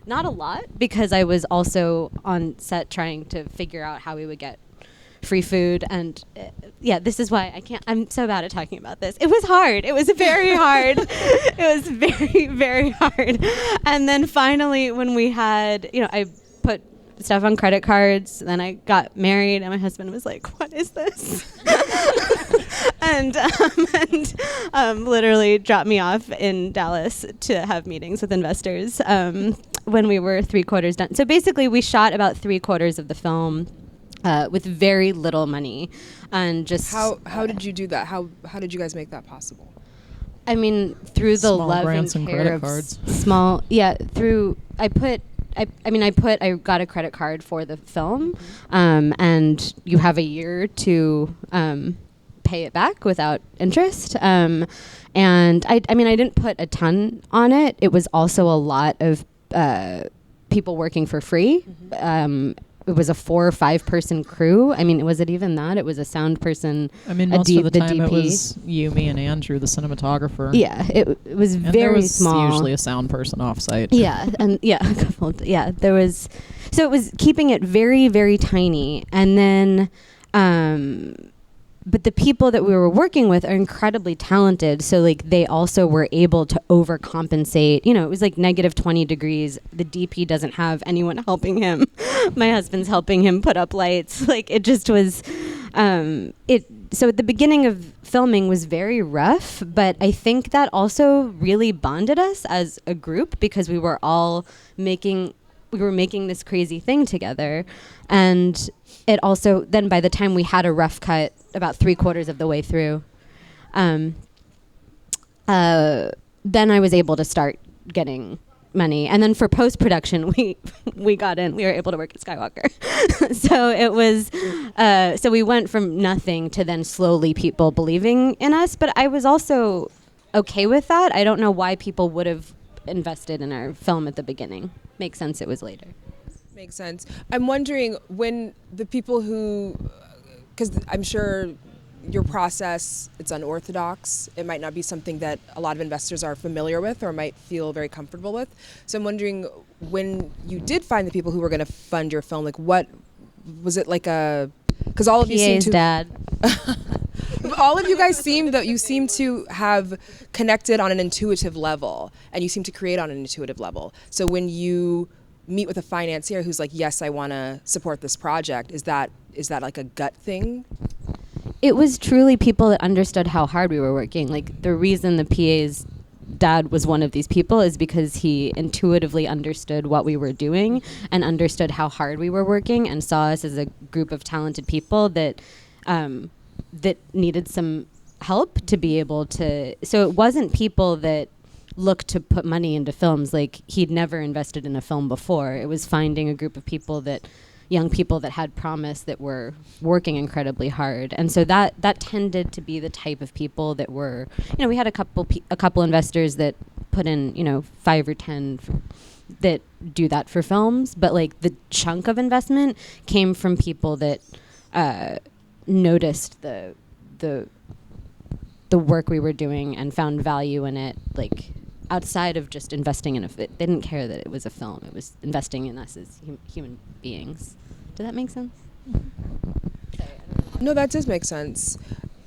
not a lot, because I was also on set trying to figure out how we would get free food. And this is why I'm so bad at talking about this. It was hard. It was very hard. It was very, very hard. And then finally, when we had, I put stuff on credit cards, then I got married, and my husband was like, "What is this?" and literally dropped me off in Dallas to have meetings with investors when we were 3/4 done. So basically, we shot about 3/4 of the film with very little money, and just how did you do that? How did you guys make that possible? Through the Small love grants and and care credit of cards. small, I got a credit card for the film, and you have a year to pay it back without interest. And I didn't put a ton on it. It was also a lot of people working for free. it was a 4 or 5 person crew. I mean, was it even that? It was a sound person. I mean, most of the time it was you, me, and Andrew, the cinematographer. Yeah, it was and very there was small. Usually a sound person off site. Yeah, and there was. So it was keeping it very, very tiny, and then. But the people that we were working with are incredibly talented. So like they also were able to overcompensate. You know, it was like negative 20 degrees. The DP doesn't have anyone helping him. My husband's helping him put up lights. Like it just was, so at the beginning of filming was very rough, but I think that also really bonded us as a group because we were all making this crazy thing together. And it also, then by the time we had a rough cut about 3/4 of the way through, then I was able to start getting money. And then for post-production, we were able to work at Skywalker. So it was, so we went from nothing to then slowly people believing in us. But I was also okay with that. I don't know why people would have invested in our film at the beginning. Makes sense it was later. Makes sense. I'm wondering when the people who, because I'm sure your process, it's unorthodox. It might not be something that a lot of investors are familiar with or might feel very comfortable with. So I'm wondering when you did find the people who were going to fund your film, like what, was it like a, because all of you seem to... dad. All of you guys seem to have connected on an intuitive level, and you seem to create on an intuitive level. So when you meet with a financier who's like, yes, I want to support this project, is that like a gut thing? It was truly people that understood how hard we were working. Like the reason the PA's dad was one of these people is because he intuitively understood what we were doing and understood how hard we were working and saw us as a group of talented people that that needed some help to be able to. So it wasn't people that looked to put money into films. Like he'd never invested in a film before. It was finding a group of people that, young people that had promise, that were working incredibly hard. And so that tended to be the type of people that were, you know, we had a couple investors that put in, you know, 5 or 10 that do that for films. But like the chunk of investment came from people that noticed the work we were doing and found value in it, like outside of just investing in they didn't care that it was a film. It was investing in us as human beings. Did that make sense? No, that does make sense.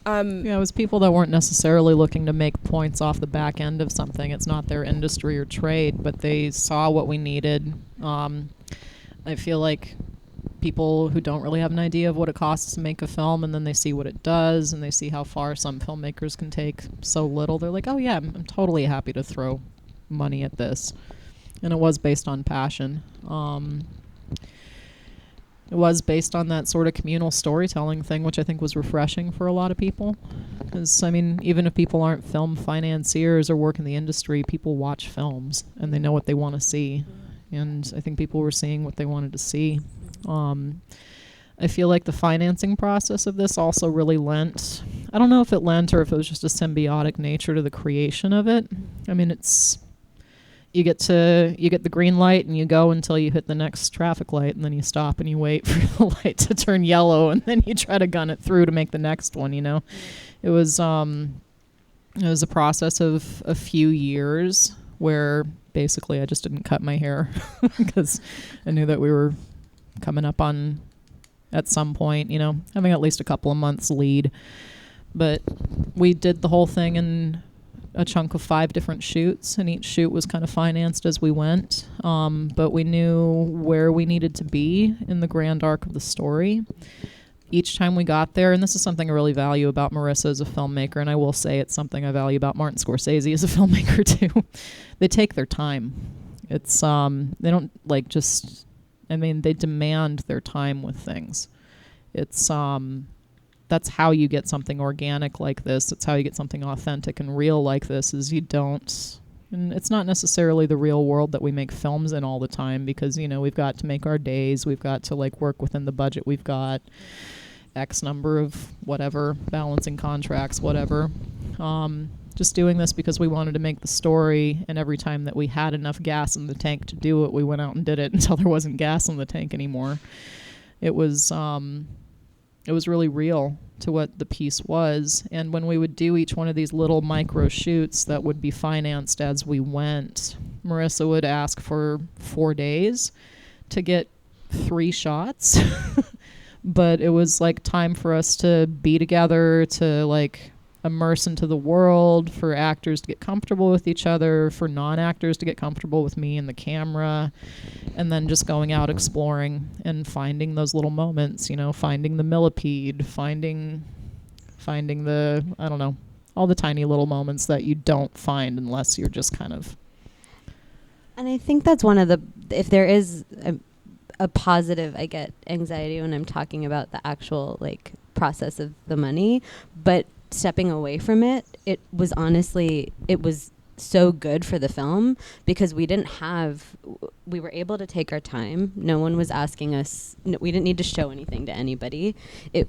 Yeah, it was people that weren't necessarily looking to make points off the back end of something. It's not their industry or trade, but they saw what we needed. I feel like people who don't really have an idea of what it costs to make a film, and then they see what it does, and they see how far some filmmakers can take so little, they're like, oh yeah, I'm totally happy to throw money at this. And it was based on passion. It was based on that sort of communal storytelling thing, which I think was refreshing for a lot of people. Because, I mean, even if people aren't film financiers or work in the industry, people watch films, and they know what they want to see. And I think people were seeing what they wanted to see. I feel like the financing process of this also really lent, I don't know if it lent or if it was just a symbiotic nature to the creation of it. I mean, you get the green light and you go until you hit the next traffic light, and then you stop and you wait for the light to turn yellow, and then you try to gun it through to make the next one, you know. It was a process of a few years where basically I just didn't cut my hair because I knew that we were coming up on, at some point, you know, having at least a couple of months lead. But we did the whole thing in a chunk of 5 different shoots, and each shoot was kind of financed as we went. But we knew where we needed to be in the grand arc of the story. Each time we got there, and this is something I really value about Morrisa as a filmmaker, and I will say it's something I value about Martin Scorsese as a filmmaker too. They take their time. It's they don't like just, I mean, they demand their time with things. It's that's how you get something organic like this. It's how you get something authentic and real like this, is you don't, and it's not necessarily the real world that we make films in all the time, because, you know, we've got to make our days, we've got to like work within the budget we've got, X number of whatever, balancing contracts, whatever. Just doing this because we wanted to make the story, and every time that we had enough gas in the tank to do it, we went out and did it until there wasn't gas in the tank anymore. it was really real to what the piece was. And when we would do each one of these little micro shoots that would be financed as we went, Morrisa would ask for 4 days to get 3 shots. But it was like time for us to be together, to like immerse into the world, for actors to get comfortable with each other, for non-actors to get comfortable with me and the camera, and then just going out exploring and finding those little moments, you know, finding the millipede, finding the, I don't know, all the tiny little moments that you don't find unless you're just kind of. And I think that's one of the, if there is a positive, I get anxiety when I'm talking about the actual like process of the money, but stepping away from it, it was so good for the film because we were able to take our time. No one was asking us, we didn't need to show anything to anybody.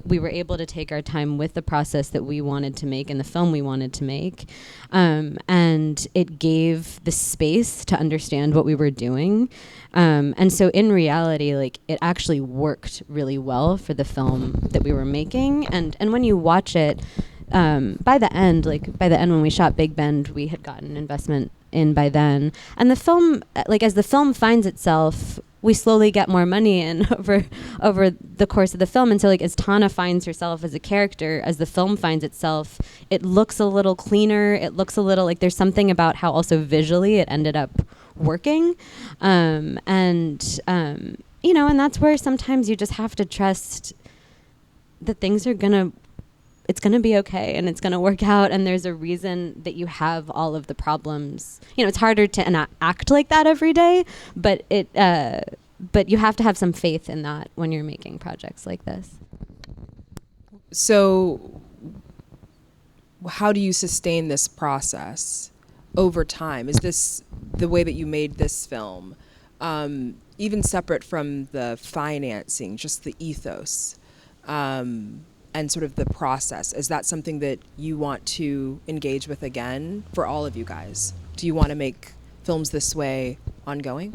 We were able to take our time with the process that we wanted to make and the film we wanted to make. And it gave the space to understand what we were doing. And so in reality, like it actually worked really well for the film that we were making. And when you watch it, by the end when we shot Big Bend, we had gotten investment in by then. And the film, like as the film finds itself, we slowly get more money in over the course of the film. And so like as Tana finds herself as a character, as the film finds itself, it looks a little cleaner. It looks a little like there's something about how also visually it ended up working. And that's where sometimes you just have to trust that things are it's going to be okay and it's going to work out, and there's a reason that you have all of the problems. You know, it's harder to act like that every day, but but you have to have some faith in that when you're making projects like this. So how do you sustain this process over time? Is this the way that you made this film, even separate from the financing, just the ethos? And sort of the process, is that something that you want to engage with again for all of you guys? Do you want to make films this way ongoing?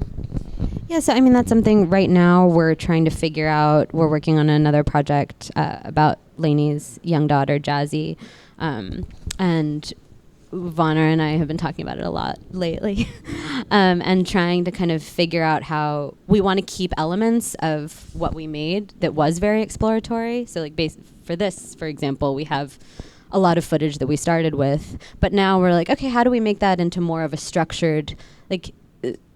Yeah, so I mean, that's something right now we're trying to figure out. We're working on another project about Lainey's young daughter, Jazzy. And Vanara and I have been talking about it a lot lately, and trying to kind of figure out how we want to keep elements of what we made that was very exploratory. So like for this, for example, we have a lot of footage that we started with, but now we're like, okay, how do we make that into more of a structured, like,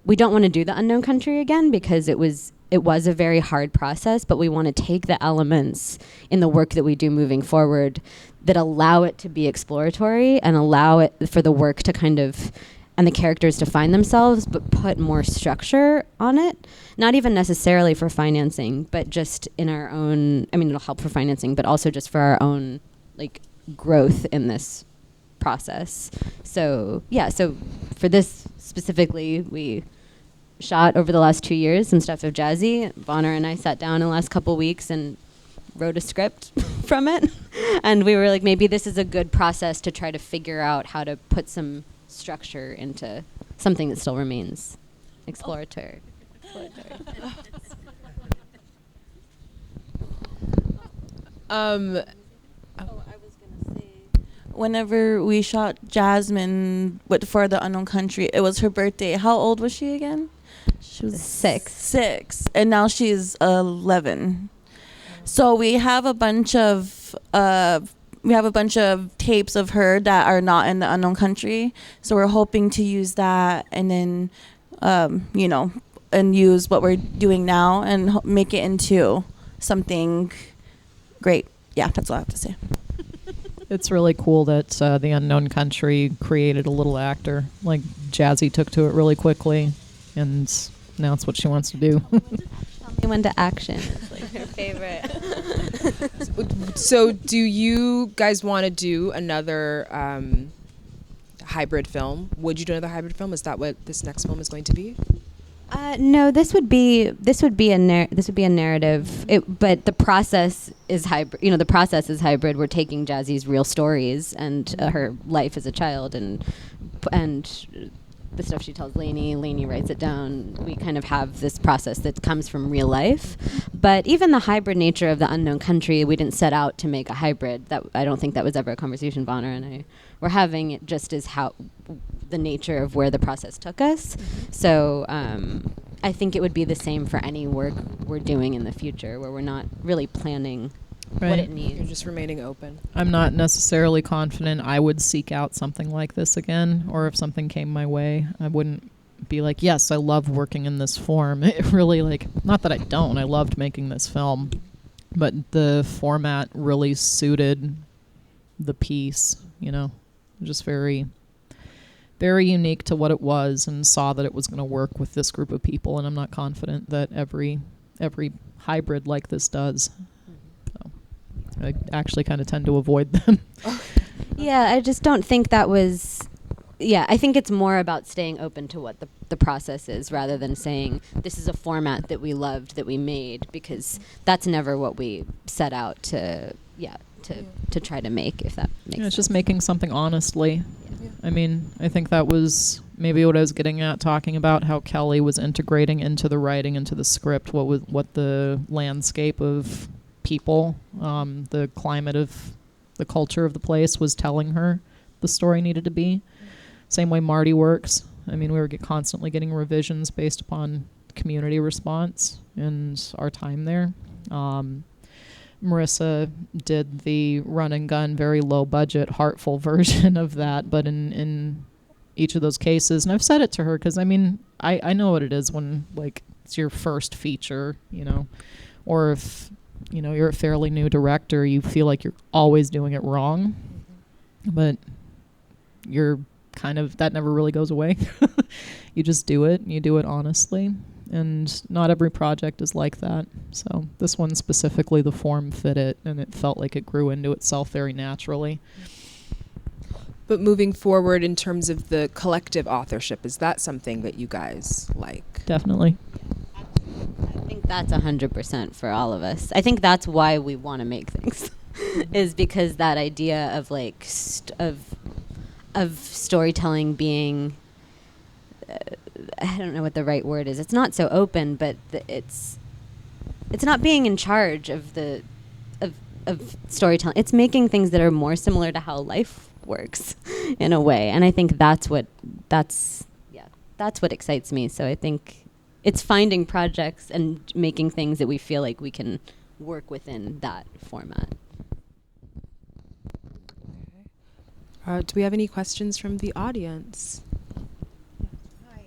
we don't want to do the unknown country again because it was a very hard process, but we want to take the elements in the work that we do moving forward that allow it to be exploratory and allow it for the work to kind of, and the characters to find themselves, but put more structure on it. Not even necessarily for financing, but just in our own, I mean, it'll help for financing, but also just for our own, like, growth in this process. So, yeah, so for this specifically, we shot over the last 2 years some stuff of Jazzy. Bonner and I sat down in the last couple weeks and wrote a script from it. And we were like, maybe this is a good process to try to figure out how to put some structure into something that still remains exploratory. Whenever we shot Jasmine for the unknown country, it was her birthday. How old was she again? She was 6, and now she's 11. So we have a bunch of tapes of her that are not in the unknown country. So we're hoping to use that, and then and use what we're doing now and make it into something great. Yeah, that's all I have to say. It's really cool that the unknown country created a little actor. Like, Jazzy took to it really quickly, and now it's what she wants to do. Tell me when to action. It's like her favorite. So do you guys want to do another hybrid film? Would you do another hybrid film? Is that what this next film is going to be? No, this would be a narrative, but the process is hybrid. You know, the process is hybrid. We're taking Jazzy's real stories and her life as a child and the stuff she tells Lainey writes it down. We kind of have this process that comes from real life. But even the hybrid nature of the unknown country, we didn't set out to make a hybrid. That I don't think that was ever a conversation Vanara and I were having. It just is how the nature of where the process took us. So I think it would be the same for any work we're doing in the future, where we're not really planning what it needs. You're just remaining open. I'm not necessarily confident I would seek out something like this again, or if something came my way, I wouldn't be like, yes, I love working in this form. It really, like, not that I don't, I loved making this film, but the format really suited the piece, you know, just very, very unique to what it was, and saw that it was going to work with this group of people, and I'm not confident that every hybrid like this does. I actually kind of tend to avoid them. Yeah, I just don't think that was... Yeah, I think it's more about staying open to what the process is, rather than saying, this is a format that we loved, that we made, because that's never what we set out to try to make, if that makes sense. It's just making something honestly. Yeah. I mean, I think that was maybe what I was getting at, talking about how Kelly was integrating into the writing, into the script, what the landscape of people, the climate of the culture of the place was telling her the story needed to be. Same way Marty works. I mean, we were constantly getting revisions based upon community response and our time there. Morrisa did the run and gun, very low budget, heartful version of that, but in each of those cases, and I've said it to her, because I mean, I know what it is when, like, it's your first feature, you know, or if, you know, you're a fairly new director, you feel like you're always doing it wrong, but you're kind of, that never really goes away. You just do it, and you do it honestly, and not every project is like that. So this one specifically, the form fit it, and it felt like it grew into itself very naturally. But moving forward in terms of the collective authorship, is that something that you guys like? Definitely. I think that's 100% for all of us. I think that's why we want to make things, is because that idea of, like, of storytelling being, I don't know what the right word is. It's not so open, but it's not being in charge of the of storytelling. It's making things that are more similar to how life works, in a way. And I think that's what excites me. So I think it's finding projects and making things that we feel like we can work within that format. Do we have any questions from the audience? Hi.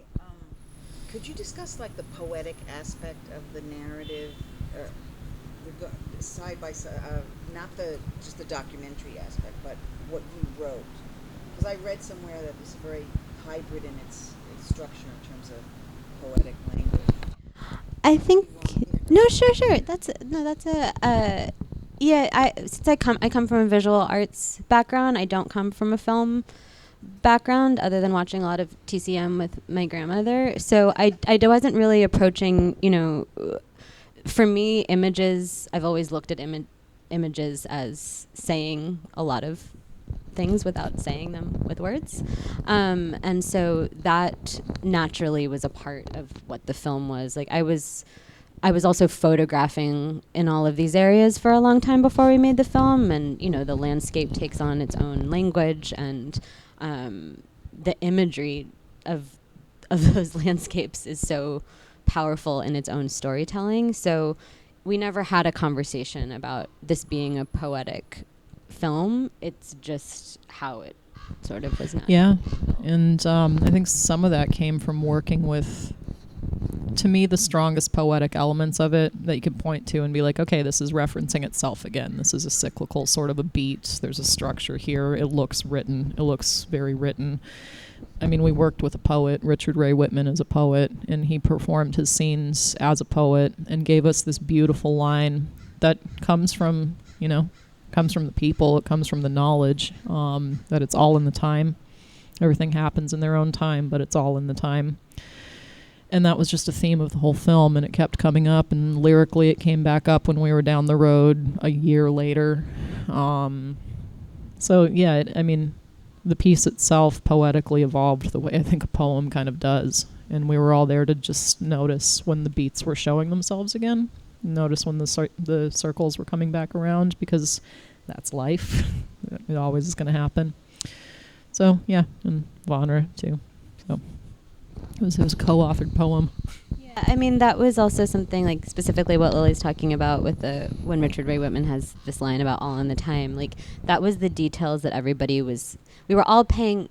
Could you discuss, like, the poetic aspect of the narrative, side by side, not just the documentary aspect, but what you wrote? Because I read somewhere that it's very hybrid in its structure in terms of poetic language. I think sure. That's a since I come from a visual arts background. I don't come from a film background, other than watching a lot of TCM with my grandmother. So I wasn't really approaching, you know, for me, images, I've always looked at images as saying a lot of things without saying them with words. And so that naturally was a part of what the film was. Like, I was also photographing in all of these areas for a long time before we made the film, and, you know, the landscape takes on its own language, and the imagery of those landscapes is so powerful in its own storytelling. So we never had a conversation about this being a poetic film. It's just how it sort of was natural. Yeah, and I think some of that came from working with, to me, the strongest poetic elements of it that you could point to and be like, okay, this is referencing itself again. This is a cyclical sort of a beat. There's a structure here. It looks written. It looks very written. I mean, we worked with a poet. Richard Ray Whitman is a poet, and he performed his scenes as a poet and gave us this beautiful line that comes from, you know, comes from the people. It comes from the knowledge that it's all in the time. Everything happens in their own time, but it's all in the time. And that was just a theme of the whole film, and it kept coming up, and lyrically it came back up when we were down the road a year later. So, yeah, I mean, the piece itself poetically evolved the way I think a poem kind of does. And we were all there to just notice when the beats were showing themselves again. Notice when the circles were coming back around, because that's life. It always is going to happen. So, yeah, and Vanara, too. So it was a co-authored poem. Yeah, I mean, that was also something, like, specifically what Lily's talking about with when Richard Ray Whitman has this line about all in the time. Like, that was the details that everybody was... We were all paying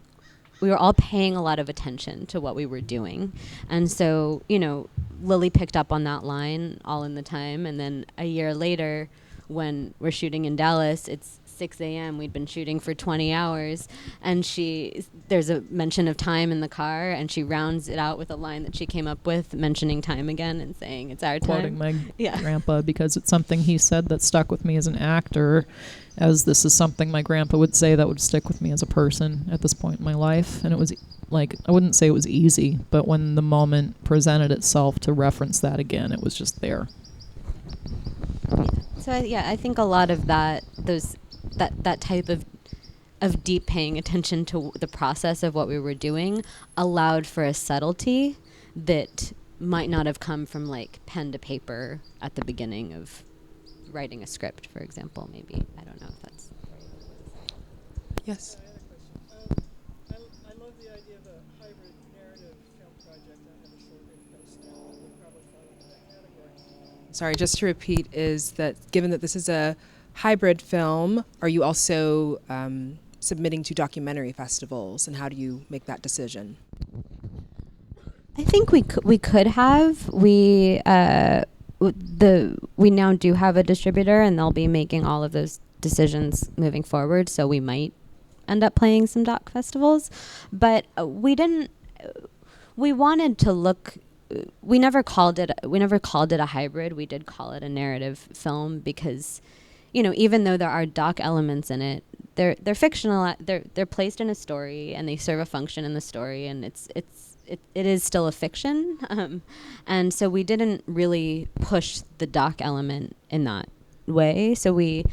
a lot of attention to what we were doing. And so, you know, Lily picked up on that line all in the time. And then a year later, when we're shooting in Dallas, it's 6 a.m. We'd been shooting for 20 hours. And there's a mention of time in the car, and she rounds it out with a line that she came up with, mentioning time again and saying, it's our time. Quoting my grandpa, because it's something he said that stuck with me as an actor, as this is something my grandpa would say that would stick with me as a person at this point in my life. And it was like, I wouldn't say it was easy, but when the moment presented itself to reference that again, it was just there. So I think a lot of that type of deep paying attention to the process of what we were doing allowed for a subtlety that might not have come from, like, pen to paper at the beginning of writing a script, for example. Maybe, I don't know if that's... Yes. I love the idea of a hybrid narrative film project. I have a short post that would probably fall into that category. Sorry, just to repeat, is that given that this is a hybrid film, are you also submitting to documentary festivals, and how do you make that decision? I think we could have. We now do have a distributor, and they'll be making all of those decisions moving forward, so we might end up playing some doc festivals. But we wanted to look... We never called it a hybrid. We did call it a narrative film because, you know, even though there are doc elements in it, they're fictional. They're placed in a story, and they serve a function in the story, and it is still a fiction. And so we didn't really push the doc element in that way. So we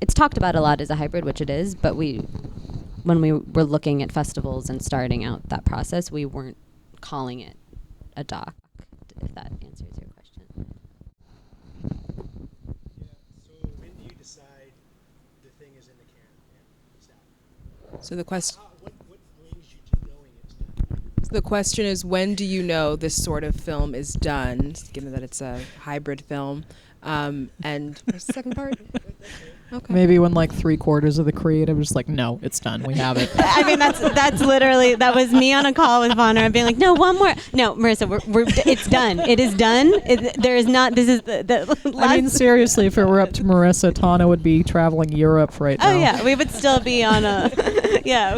it's talked about a lot as a hybrid, which it is, but when we were looking at festivals and starting out that process, we weren't calling it a doc, if that answers your question. Yeah. So when do you decide the thing is in the can and it's out? So the question... What brings you to knowing it's done? The question is, when do you know this sort of film is done, given that it's a hybrid film? And what's the second part? Okay. Maybe when like 3/4 of the creative is like, no, it's done. We have it. I mean, that's literally, that was me on a call with Vanara being like, no, one more. No, Morrisa, it's done. It is done. There is not, this is the last. I mean, seriously, if it were up to Morrisa, Tana would be traveling Europe right now. Oh, yeah. We would still be on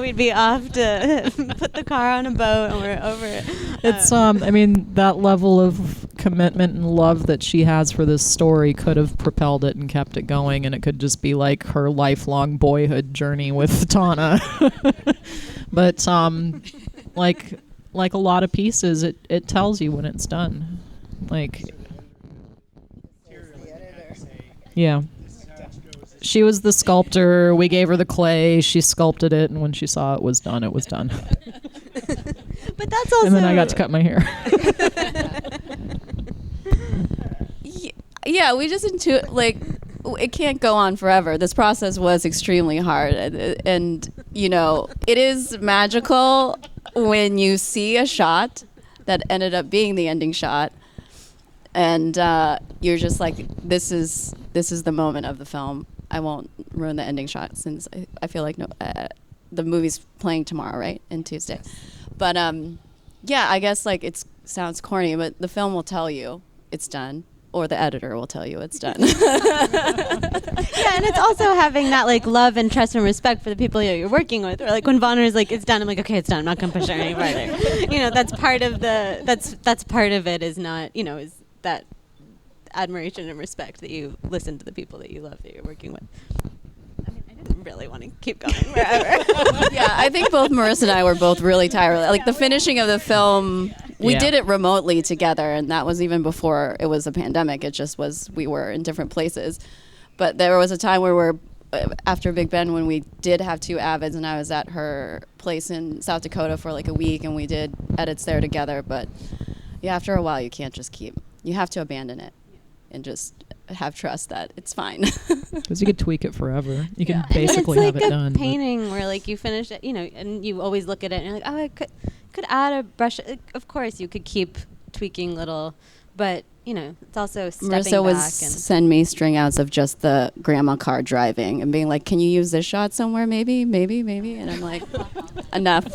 we'd be off to put the car on a boat, and we're over it. It's, I mean, that level of commitment and love that she has for this story could have propelled it and kept it going, and it could just be like her lifelong boyhood journey with Tana. But like a lot of pieces, it tells you when it's done. Like, yeah. She was the sculptor. We gave her the clay. She sculpted it, and when she saw it was done, it was done. But that's also... And then I got to cut my hair. Yeah, we just it can't go on forever. This process was extremely hard, and you know, it is magical when you see a shot that ended up being the ending shot, and you're just like, this is the moment of the film. I won't ruin the ending shot, since I feel like the movie's playing tomorrow, right, and Tuesday. But yeah, I guess like it sounds corny, but the film will tell you it's done. Or the editor will tell you it's done. Yeah, and it's also having that like love and trust and respect for the people you're working with. Or like when Vanara is like, it's done, I'm like, okay, it's done. I'm not gonna push it any further. You know, that's part of that's part of it, is not, you know, is that admiration and respect that you listen to the people that you love that you're working with. I mean, I didn't really want to keep going forever. Yeah, I think both Morrisa and I were both really tired. Like the finishing of the film, we did it remotely together, and that was even before it was a pandemic. It just was, we were in different places. But there was a time where after Big Ben, when we did have 2 Avids, and I was at her place in South Dakota for like a week, and we did edits there together. But yeah, after a while, you can't just you have to abandon it and just have trust that it's fine. Because you could tweak it forever. You can I mean, basically it's have like it a done. but- painting where like you finish it, you know, and you always look at it and you're like, oh, I could add a brush. Of course, you could keep tweaking little, but you know, it's also stepping Marissa was back and send me string outs of just the grandma car driving and being like, can you use this shot somewhere? Maybe. And I'm like, enough.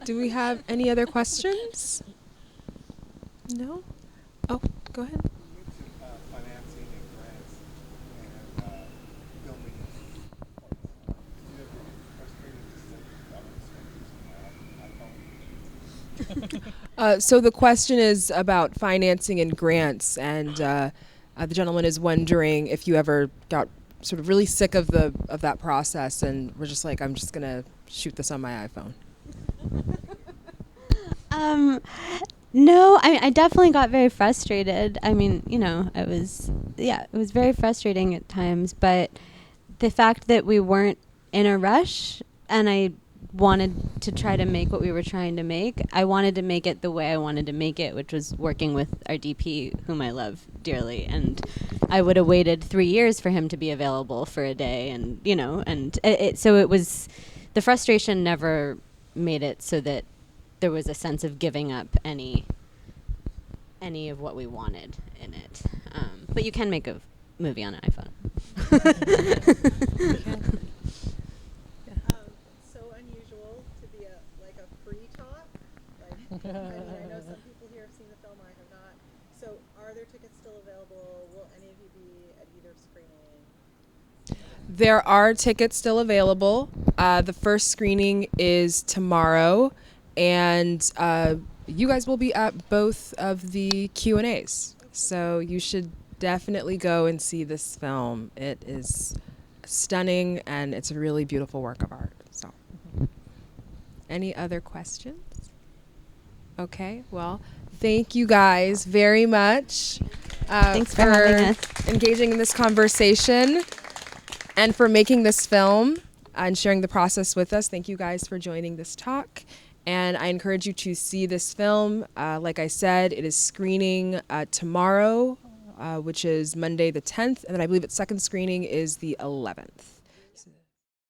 Do we have any other questions? No? Oh, go ahead. Financing and grants and filming parts. Do you ever get frustrated just like government So the question is about financing and grants, and the gentleman is wondering if you ever got sort of really sick of that process, and we're just like, I'm just gonna shoot this on my iPhone. No, I definitely got very frustrated. I mean, you know, it was very frustrating at times, but the fact that we weren't in a rush and I wanted to try to make what we were trying to make, I wanted to make it the way I wanted to make it, which was working with our DP, whom I love dearly. And I would have waited 3 years for him to be available for a day, and, you know, and so it was, the frustration never made it so that there was a sense of giving up any of what we wanted in it. But you can make a movie on an iPhone. So unusual to be a free talk. Like, I know some people here have seen the film, I have not. So are there tickets still available? Will any of you be at either screening? There are tickets still available. The first screening is tomorrow, and you guys will be at both of the Q&As. So you should definitely go and see this film. It is stunning, and it's a really beautiful work of art. So, any other questions? Okay, well, thank you guys very much. Thanks for having us. Engaging in this conversation and for making this film and sharing the process with us. Thank you guys for joining this talk. And I encourage you to see this film. Like I said, it is screening tomorrow, which is Monday the 10th. And then I believe its second screening is the 11th.